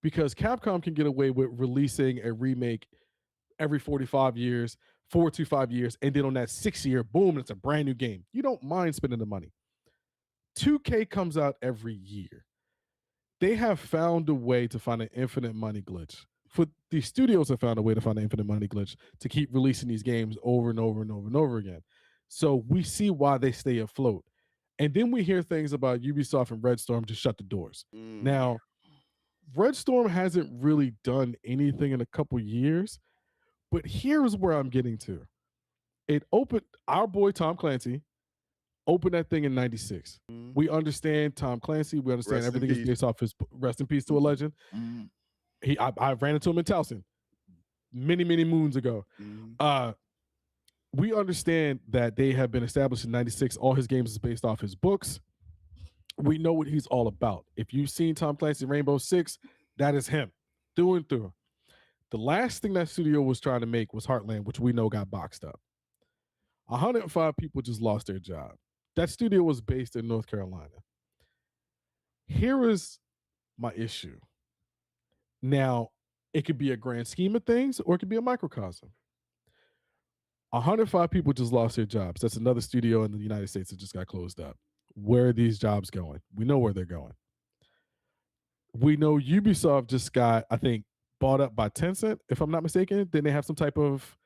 because Capcom can get away with releasing a remake every 45 years, 4 to 5 years, and then on that 6th year, boom, it's a brand new game. You don't mind spending the money. 2K comes out every year. They have found a way to find an infinite money glitch. For the studios have found a way to find an infinite money glitch to keep releasing these games over and over and over and over again. So we see why they stay afloat. And then we hear things about Ubisoft and Red Storm to shut the doors. Now, Red Storm hasn't really done anything in a couple years, but here's where I'm getting to. It opened, our boy Tom Clancy opened that thing in 96. Mhm. We understand Tom Clancy. We understand Rest in everything is peace. based off his rest in peace to a legend. Mhm. I ran into him in Towson many, many moons ago. Mhm. We understand that they have been established in 96. All his games is based off his books. We know what he's all about. If you've seen Tom Clancy Rainbow Six, that is him through and through. The last thing that studio was trying to make was Heartland, which we know got boxed up. 105 people just lost their job. That studio was based in North Carolina. Here is my issue. Now, it could be a grand scheme of things or it could be a microcosm. 105 people just lost their jobs. That's another studio in the United States that just got closed up. Where are these jobs going? We know where they're going. We know Ubisoft just got, I think, bought up by Tencent, if I'm not mistaken. Didn't they have some type of,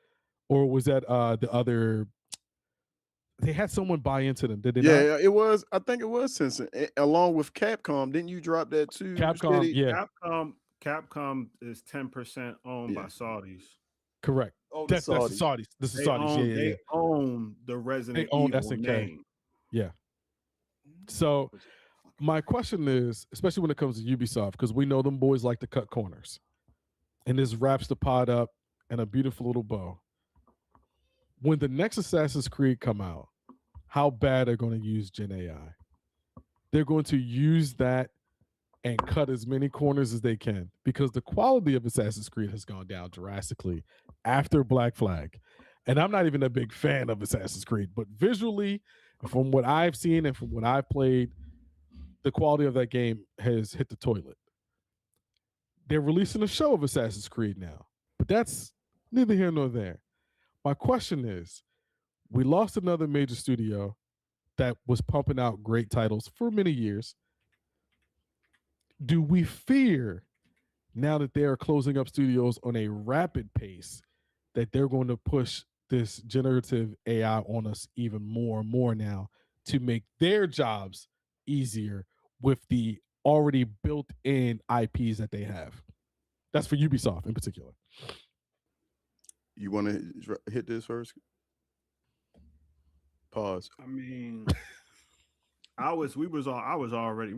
or was that the other? They had someone buy into them, did they not? Yeah, it was. I think it was Tencent, along with Capcom. Didn't you drop that too, Capcom, Shitty? yeah, Capcom is 10% owned by Yeah. Saudis. correct. Oh, the That's the Saudis. Saudis. This is They Saudis. Yeah, own yeah, yeah. they own the They Resident own Evil SNK. name. Yeah. So my question is, especially when it comes to Ubisoft, because we know them boys like to cut corners, and this wraps the pod up in a beautiful little bow. When the next Assassin's Creed come out, how bad they're going to use Gen AI? They're going to use that and cut as many corners as they can because the quality of Assassin's Creed has gone down drastically after Black Flag. And I'm not even a big fan of Assassin's Creed, but visually, from what I've seen and from what I've played, the quality of that game has hit the toilet. They're releasing a show of Assassin's Creed now, but that's neither here nor there. My question is, we lost another major studio that was pumping out great titles for many years. Do we fear now that they are closing up studios on a rapid pace that they're going to push this generative AI on us even more and more now to make their jobs easier with the already built in IPs that they have? That's for Ubisoft in particular. You want to hit this first? Pause. I mean, I was already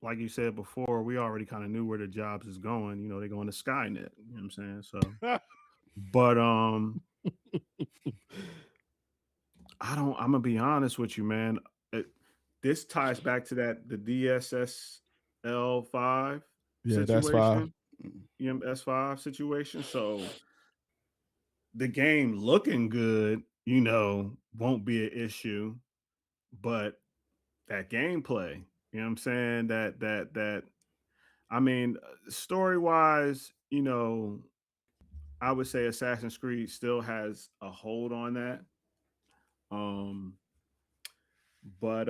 like you said before, we already kind of knew where the jobs is going. They're going to Skynet. You know what I'm saying? So, but I'm gonna be honest with you, man. This ties back to the DSSL5 Yeah, that's fine. situation, EMS5 situation. So the game looking good, won't be an issue, but that gameplay, you know what I'm saying? That I mean, story wise, I would say Assassin's Creed still has a hold on that. Um, but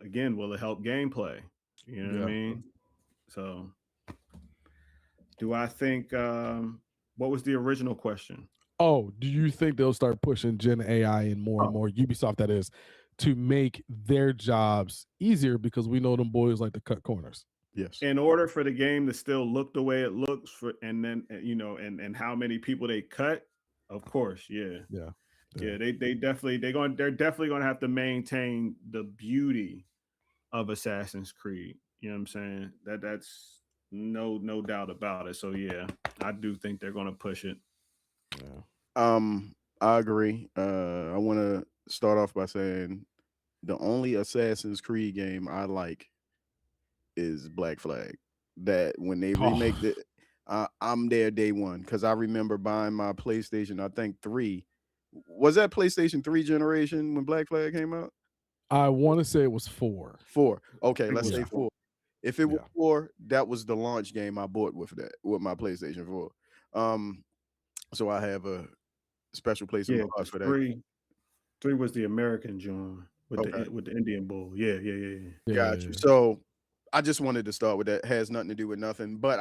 again, will it help gameplay? You know what I Yeah. mean? So, do I think? What was the original question? Oh, do you think they'll start pushing Gen AI and Oh, more, Ubisoft that is, to make their jobs easier because we know them boys like to cut corners? Yes. in order for the game to still look the way it looks, and then and how many people they cut, of course, yeah. Yeah. Yeah, they definitely they're definitely gonna have to maintain the beauty of Assassin's Creed. You know what I'm saying? That's no doubt about it. So yeah, I do think they're gonna push it. Yeah. I agree. I want to start off by saying the only Assassin's Creed game I like is Black Flag. That when they remake Oh, the, I'm there day one because I remember buying my PlayStation. I think 3. Was that PlayStation 3 generation when Black Flag came out? I want to say it was 4. 4. I Okay, think it let's was say Yeah. 4. 4. If it was Yeah. 4, that was the launch game I bought with my PlayStation 4. Um, so I have a special place in Yeah, my heart because for that. three was the American John Okay, with the Indian bull. Yeah, yeah, yeah, yeah. got you. Yeah. So I just wanted to start with that. Has nothing to do with nothing, but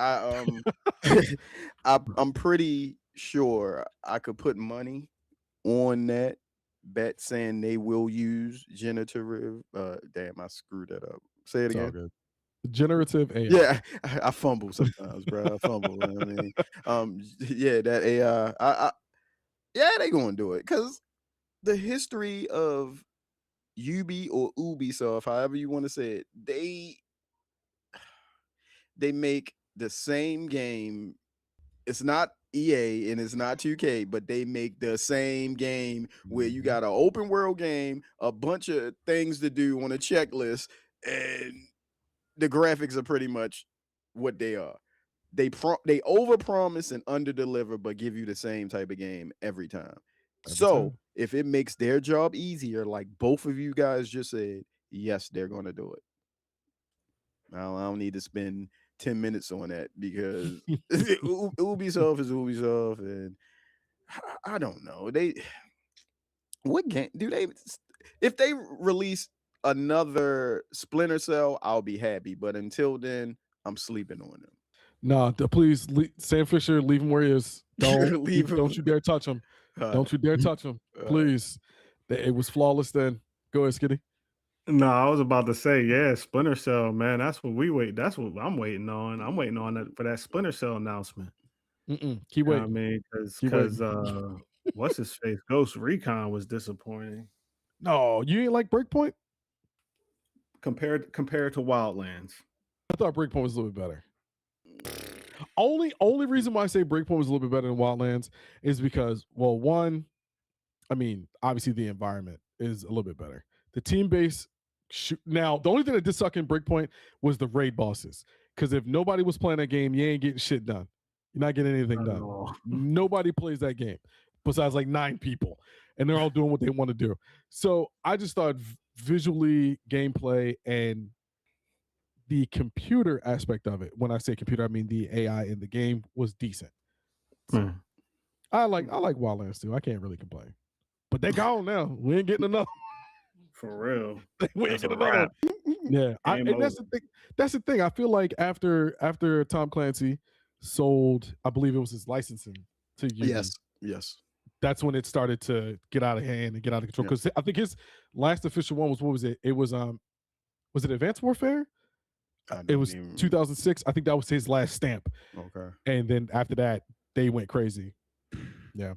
I'm pretty sure I could put money on that bet saying they will use generative. Damn, I screwed that up. Say it It's all again. good. Generative AI. Yeah, I fumble sometimes, bro. I fumble. I mean, yeah, that AI. Yeah, they gonna do it because the history of or Ubisoft, however you want to say it, they make the same game. It's not EA and it's not 2K, but they make the same game where you got an open world game, a bunch of things to do on a checklist, and the graphics are pretty much what they are. They overpromise and underdeliver, but give you the same type of game every time. So if it makes their job easier, like both of you guys just said, yes, they're gonna do it. Now I don't need to spend 10 minutes on that because Ubisoft is Ubisoft, and I don't know. What game do they? If they release another Splinter Cell, I'll be happy. But until then, I'm sleeping on them. No, please, Sam Fisher, leave him where he is. Don't Leave him. Don't you dare touch him. Don't you dare touch him, please. It was flawless then. Go ahead, Skitty. No, I was about to say, yeah, Splinter Cell, man. That's what we wait. That's what I'm waiting on. I'm waiting on that for that Splinter Cell announcement. Keep waiting. I mean, because what's his face? Ghost Recon was disappointing. No, you ain't like Breakpoint compared to Wildlands. I thought Breakpoint was a little bit better. Only reason why I say Breakpoint was a little bit better than Wildlands is because, well, one, I mean, obviously the environment is a little bit better. The team base. Now, the only thing that did suck in Breakpoint was the raid bosses. Because if nobody was playing that game, you ain't getting shit done. You're not getting anything done. Nobody plays that game besides like 9 people, and they're all doing what they want to do. So I just thought visually, gameplay, and the computer aspect of it. When I say computer, I mean the AI in the game was decent. So I like Wildlands too. I can't really complain. But they gone now. We ain't getting enough. For real. We ain't getting another one. Yeah. And that's the thing. That's the thing. I feel like after Tom Clancy sold, I believe it was his licensing to Ubi. Yes. That's when it started to get out of hand and get out of control. Because I think his last official one was, what was it? It was it Advanced Warfare? It was 2006. I think that was his last stamp. Okay. And then after that, they went crazy. Yeah.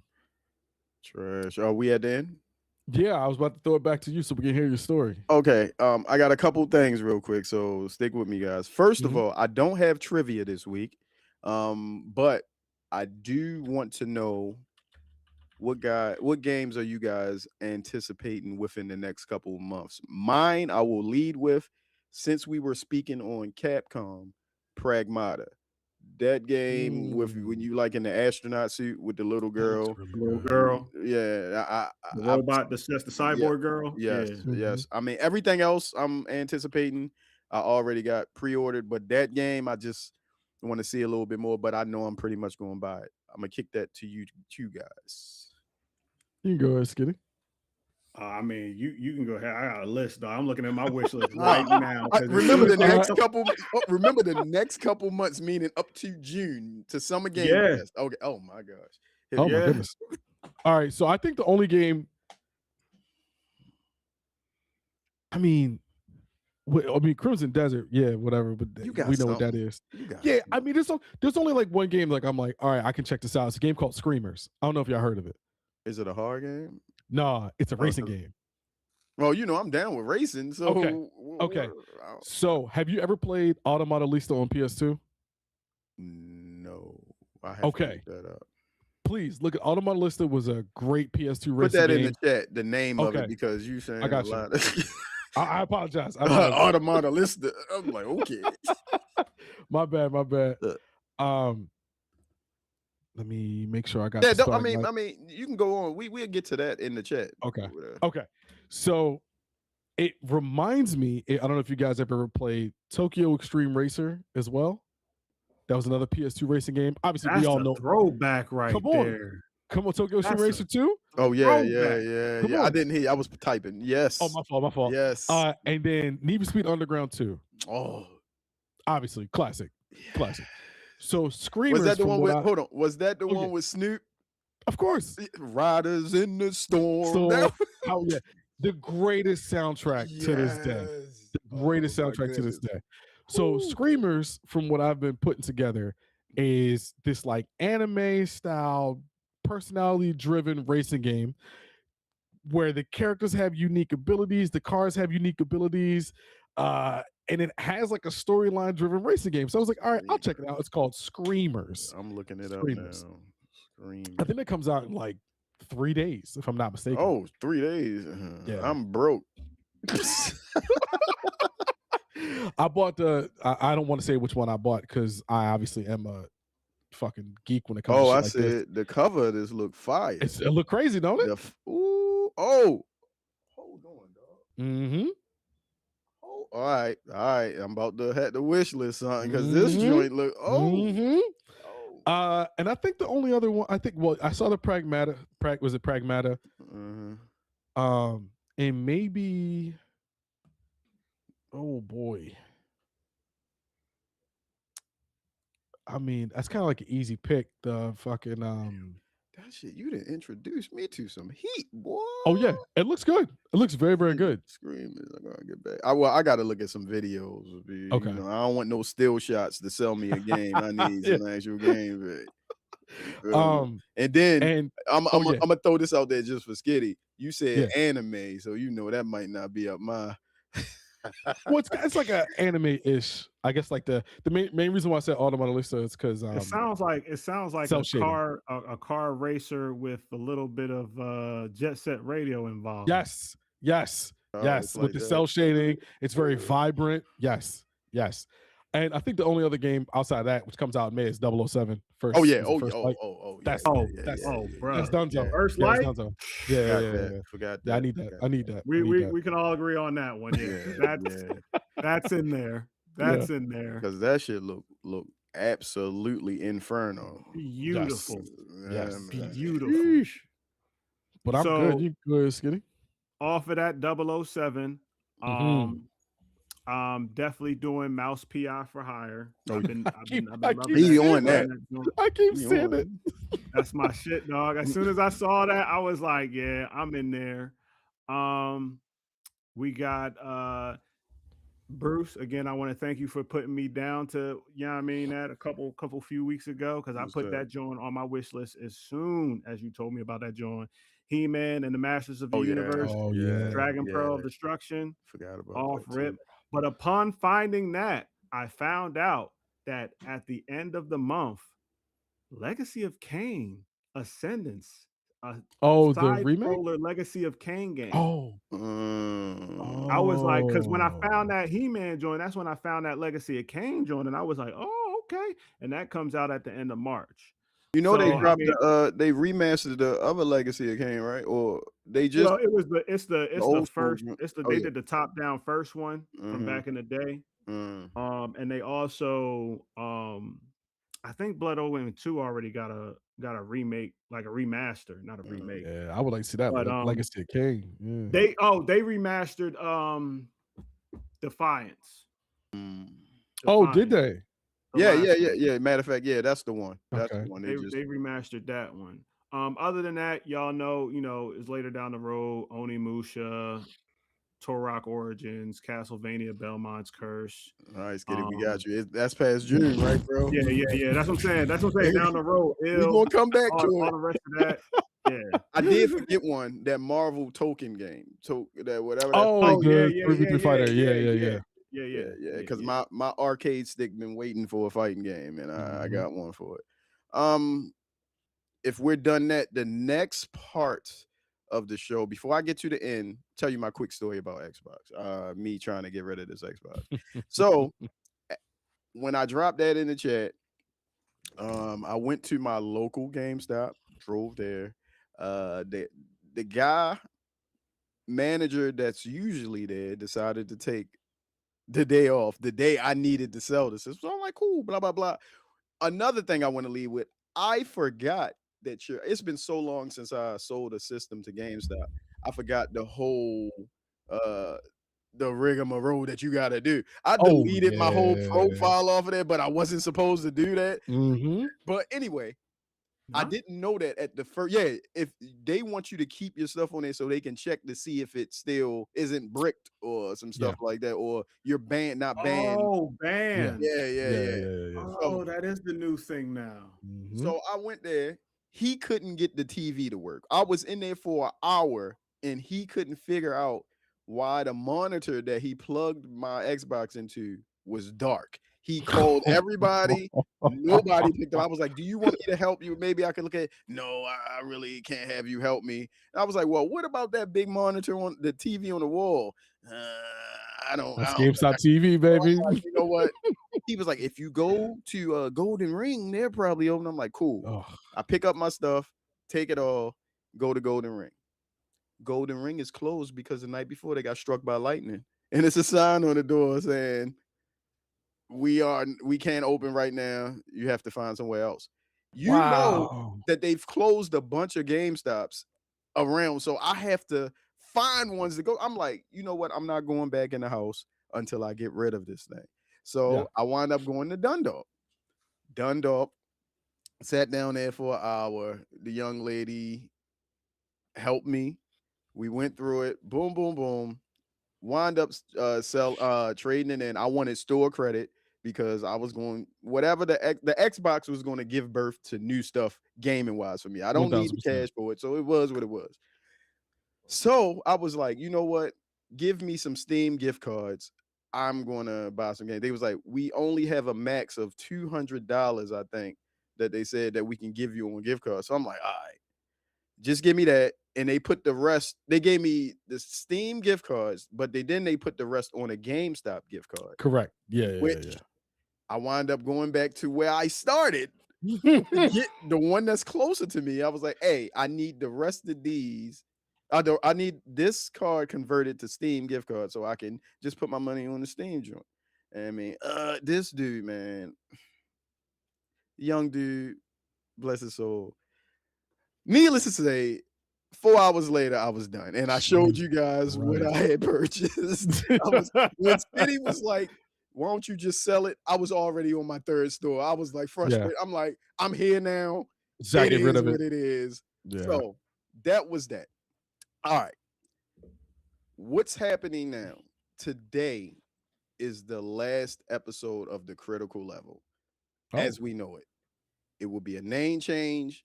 Trash. Are we at the end? Yeah, I was about to throw it back to you so we can hear your story. Okay. I got a couple things real quick, so stick with me, guys. First of all, I don't have trivia this week, but I do want to know what games are you guys anticipating within the next couple of months. Mine, I will lead with, since we were speaking on Capcom, Pragmata. That game with when you like in the astronaut suit with the little girl. Yeah. The robot, the cyborg girl. Yes. I mean, everything else I'm anticipating, I already got pre-ordered, but that game I just want to see a little bit more, but I know I'm pretty much going to buy it. I'm going to kick that to you guys. You can go ahead, Skitty. I mean, you can go ahead. I got a list, though. I'm looking at my wish list right now. Remember the next couple months, meaning up to June, to Summer Game Fest. Okay. Oh my gosh. My goodness. All right. So I think the only game. I mean, Crimson Desert, whatever. But we know what that is. Yeah, I mean, there's only like one game. Like I'm like, all right, I can check this out. It's a game called Screamers. I don't know if y'all heard of it. Is it a hard game? Nah, it's a racing game. Well, I'm down with racing. So okay. So have you ever played Automata Lista on PS2? No, I have to look that up. Please look at Automata Lista. Was a great PS2 racing game. Put that in the chat, the name of it, because you saying I got a you. lot of I apologize. Automata Lista. I'm like, okay. My bad. Let me make sure I got. I mean, you can go on. We'll get to that in the chat. Okay. So it reminds me. I don't know if you guys ever played Tokyo Extreme Racer as well. That was another PS2 racing game. Obviously, we all know throwback right there. Come on, Tokyo Extreme Racer 2. Oh yeah. I didn't hear. I was typing. Yes. Oh, my fault. Yes. And then Need for Speed Underground 2. Oh, obviously, classic. So Screamers. Was that the one with? Hold on. Was that the one with Snoop? Of course. Riders in the storm. Oh yeah, the greatest soundtrack to this day. The greatest soundtrack to this day. So Screamers, from what I've been putting together, is this like anime style, personality driven racing game where the characters have unique abilities, the cars have unique abilities, and it has like a storyline driven racing game. So I was like, all right, I'll check it out. It's called Screamers. I'm looking it up Screamers. now. I Screamers. think it comes out in like 3 days, if I'm not mistaken. Oh, 3 days. Yeah. I'm broke. I bought I don't want to say which one I bought because I obviously am a fucking geek when it comes to Oh, shit I like this. said the cover of this look fire. It look crazy, don't it? Ooh, oh, hold on, dog. Mm-hmm. Oh, all right. I'm about to have to wish list something because this joint look. Mm-hmm. And I think the only other one, I saw the Pragmata. Was it Pragmata? And maybe, oh boy. I mean, that's kind of like an easy pick. The fucking that shit, you didn't introduce me to some heat, boy. Oh yeah, it looks good. It looks very, very good. Screamers. I'm gonna get back. I got to look at some videos. Okay. You know, I don't want no still shots to sell me a game. I need some actual game. And then I'm gonna throw this out there just for Skitty. You said anime, so you know that might not be up my. Well, it's like an anime-ish. I guess like the main reason why I said Autumn on the list is because it sounds like a car racer with a little bit of Jet Set Radio involved. Yes, with like the cell shading, it's very vibrant. Yes. And I think the only other game outside of that, which comes out in May, is 007. First. Oh yeah. That's Dunzo. First Light. Yeah. Forgot that. Yeah, I need that. We can all agree on that one. Yeah. That's in there. That's in there. Because that shit look absolutely inferno. Beautiful. Yes. Beautiful. But I'm good. You good, Skinny? Off of that 007, definitely doing Mouse PI for hire. I keep saying it. That's my shit, dog. As soon as I saw that, I was like, yeah, I'm in there. We got Bruce. Again, I want to thank you for putting me down to, that a couple few weeks ago, because I put that joint on my wish list as soon as you told me about that joint. He-Man and the Masters of the Universe, Dragon Pearl of Destruction. Forgot about off that rip. too. But upon finding that, I found out that at the end of the month, Legacy of Kain Ascendance, the remake, Legacy of Kain game. I was like, because when I found that He-Man joint, that's when I found that Legacy of Kain joint, and I was like, oh, okay. And that comes out at the end of March. You know, they dropped they remastered the other Legacy of Kain, right? Or they just they did the top down first one from back in the day. And they also I think Blood Omen 2 already got a remake, like a remaster, not a remake. Yeah, I would like to see that. But, Legacy of Kain. Yeah. They remastered Defiance. Oh, did they? Yeah. Matter of fact, yeah, that's the one. That's the one. They remastered that one. Other than that, y'all know, is later down the road, Onimusha, Turok Origins, Castlevania, Belmont's Curse. All right, Skitty, we got you. That's past June, right, bro? Yeah. That's what I'm saying. Down the road. We're gonna come back to all the rest of that. Yeah. I did forget one, that Marvel token game. That whatever. Fighter. Yeah. Because my arcade stick been waiting for a fighting game, and I got one for it. If we're done that, the next part of the show, before I get to the end, tell you my quick story about Xbox. Me trying to get rid of this Xbox. So when I dropped that in the chat, I went to my local GameStop, drove there. The guy manager that's usually there decided to take the day off, the day I needed to sell this. So I'm like, cool, blah, blah, blah. Another thing I want to leave with, I forgot that it's been so long since I sold a system to GameStop. I forgot the whole the rigmarole that you gotta do. I deleted my whole profile off of there, but I wasn't supposed to do that. But anyway, I No. didn't know that at the first. Yeah, if they want you to keep your stuff on there so they can check to see if it still isn't bricked or some stuff Yeah. like that, or you're banned, not banned. Oh, Yeah. banned. Yeah, yeah, Yeah. Yeah. yeah. Yeah. Yeah. So Oh, that is the new thing now. Mm-hmm. so I went there. He couldn't get the TV to work. I was in there for an hour and he couldn't figure out why the monitor that he plugged my Xbox into was dark. He called everybody. Nobody picked up. I was like, "Do you want me to help you? Maybe I could look at it." No, I really can't have you help me. And I was like, "Well, what about that big monitor on the TV on the wall?" Uh, I That's don't GameStop TV, baby. like, you know what? He was like, if you go to Golden Ring, they're probably open. I'm like, cool. Oh, I pick up my stuff, take it all, go to Golden Ring. Golden Ring is closed because the night before they got struck by lightning. And it's a sign on the door saying, we can't open right now. You have to find somewhere else. You know wow. that they've closed a bunch of Game Stops around. So I have to find ones to go. I'm like, you know what? I'm not going back in the house until I get rid of this thing. Yeah. So I wind up going to Dundalk. Dundalk, sat down there for an hour. The young lady helped me. We went through it. Boom, boom, boom. Wind up trading it in. I wanted store credit because I was going whatever the Xbox was going to give birth to new stuff gaming wise for me. I One don't need thousand the percent. cash for it, so it was what it was. So I was like, you know what? Give me some Steam gift cards. I'm gonna buy some games. They was like, we only have a max of $200, I think, that they said that we can give you on gift cards. So I'm like, all right, just give me that. And they put the rest, they gave me the Steam gift cards, but they put the rest on a GameStop gift card, Correct. Yeah. Yeah. which Yeah. I wind up going back to where I started to Yeah. get the one that's closer to me. I was like, hey, I need the rest of these. I need this card converted to Steam gift card so I can just put my money on the Steam joint. And I mean, this dude, man, young dude, bless his soul. Needless to say, 4 hours later, I was done, and I showed Jesus you guys what I Christ. had purchased. I was when City was like, "Why don't you just sell it?" I was already on my third store. I was like Yeah. frustrated. I'm like, "I'm here now. Just gotta It get rid is of what it. it is." Yeah. So that was that. All right, what's happening now? Today is the last episode of the Critical Level Oh, as we know it. It will be a name change.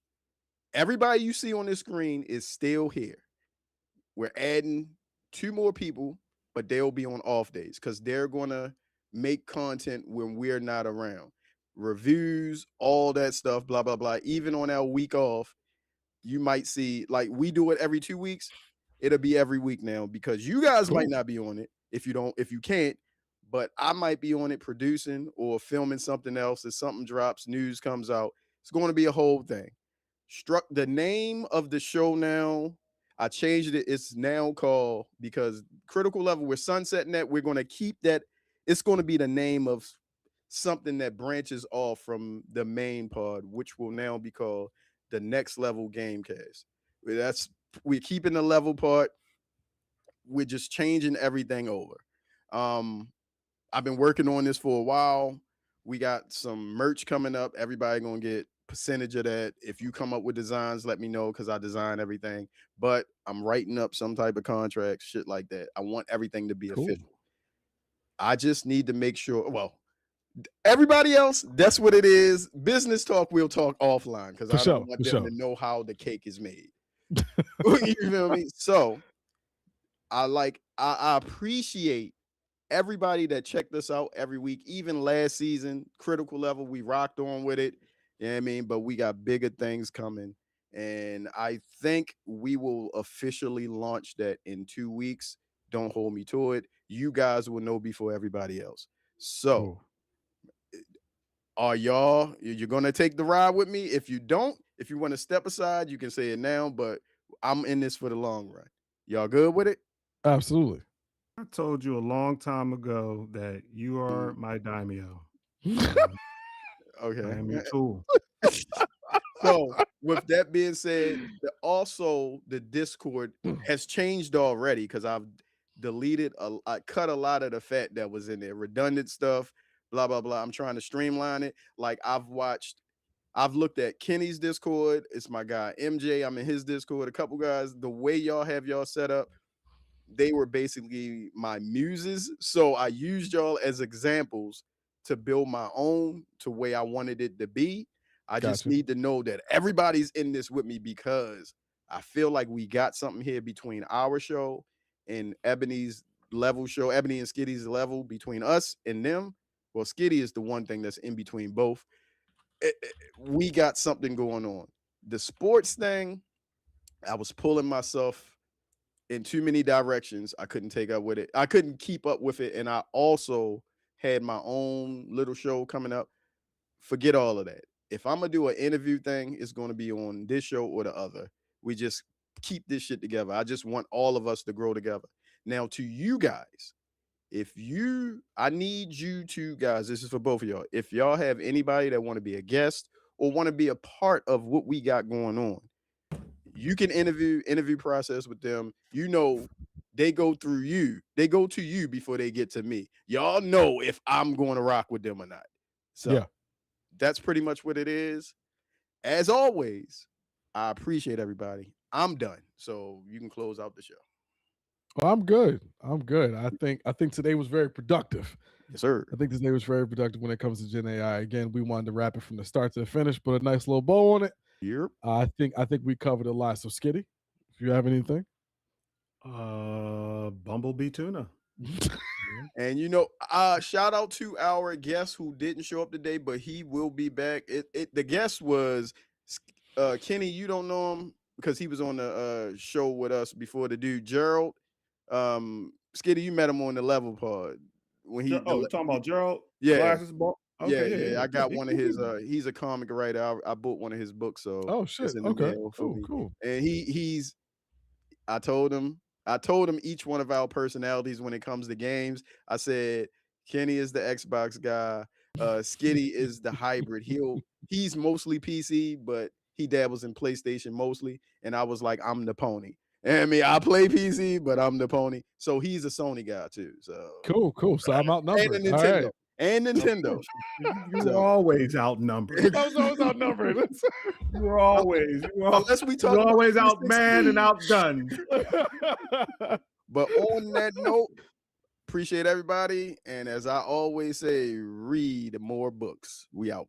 Everybody you see on this screen is still here. We're adding 2 more people, but they'll be on off days because they're gonna make content when we're not around. Reviews, all that stuff, blah blah blah. Even on our week off, you might see like we do it every 2 weeks. It'll be every week now because you guys might cool. not be on it if you can't, but I might be on it producing or filming something else. If something drops, news comes out, it's going to be a whole thing. Struck the name of the show now. I changed it. It's now called because Critical Level, we're sunsetting that. We're going to keep that. It's going to be the name of something that branches off from the main pod, which will now be called the Next Level Gamecast. That's we're keeping the level part. We're just changing everything over. Um, I've been working on this for a while. We got some merch coming up. Everybody gonna get percentage of that. If you come up with designs, let me know because I design everything. But I'm writing up some type of contract, shit like that. I want everything to be Cool. official. I just need to make sure. Well, everybody else, that's what it is. Business talk, we'll talk offline because For I don't sure. want For them sure. to know how the cake is made. You feel me? So I appreciate everybody that checked us out every week, even last season, Critical Level, we rocked on with it. You know what I mean? But we got bigger things coming. And I think we will officially launch that in 2 weeks. Don't hold me to it. You guys will know before everybody else. So Cool. are y'all, you're gonna take the ride with me? If you don't, if you want to step aside, you can say it now, but I'm in this for the long run. Y'all good with it? Absolutely. I told you a long time ago that you are Mm, my daimyo. And I okay. am your tool. So, with that being said, also the Discord has changed already because I've I cut a lot of the fat that was in there, redundant stuff, blah blah blah. I'm trying to streamline it. Like I've watched. I've looked at Kenny's Discord. It's my guy MJ. I'm in his Discord. A couple guys. The way y'all have y'all set up, they were basically my muses. So I used y'all as examples to build my own to way I wanted it to be. I just Gotcha. need to know that everybody's in this with me because I feel like we got something here between our show and Ebony's level show, Ebony and Skitty's level between us and them. Well, Skitty is the one thing that's in between both. We got something going on. The sports thing, I was pulling myself in too many directions. I couldn't take up with it. I couldn't keep up with it. And I also had my own little show coming up. Forget all of that. If I'm gonna do an interview thing, it's gonna be on this show or the other. We just keep this shit together. I just want all of us to grow together. Now, to you guys, I need you two guys, this is for both of y'all. If y'all have anybody that want to be a guest or want to be a part of what we got going on, you can interview process with them. You know, they go through you. They go to you before they get to me. Y'all know if I'm going to rock with them or not. So Yeah. that's pretty much what it is. As always, I appreciate everybody. I'm done. So you can close out the show. Well, I'm good. I'm good. I think today was very productive. Yes, sir. I think today was very productive when it comes to Gen AI. Again, we wanted to wrap it from the start to the finish, put a nice little bow on it. Yep. I think we covered a lot. So Skitty, if you have anything. Bumblebee tuna. And shout out to our guest who didn't show up today, but he will be back. The guest was Kenny. You don't know him because he was on the show with us before. The dude Gerald, Skitty, you met him on the level pod when he. Talking about Gerald? Yeah. Glasses ball? Okay, yeah. I got one of his. He's a comic writer. I bought one of his books, so Oh shit. it's in the Okay. mail for me. Cool. And he's. I told him each one of our personalities when it comes to games. I said Kenny is the Xbox guy. Skitty is the hybrid. He's mostly PC, but he dabbles in PlayStation mostly. And I was like, I'm the pony. And I mean, I play PC, but I'm the pony. So he's a Sony guy too. So Cool. So I'm outnumbered. and a All Nintendo. right. And Nintendo. You're always outnumbered. I was always outnumbered. You're always, Unless we talk you're always about outmanned and outdone. But on that note, appreciate everybody. And as I always say, read more books. We out.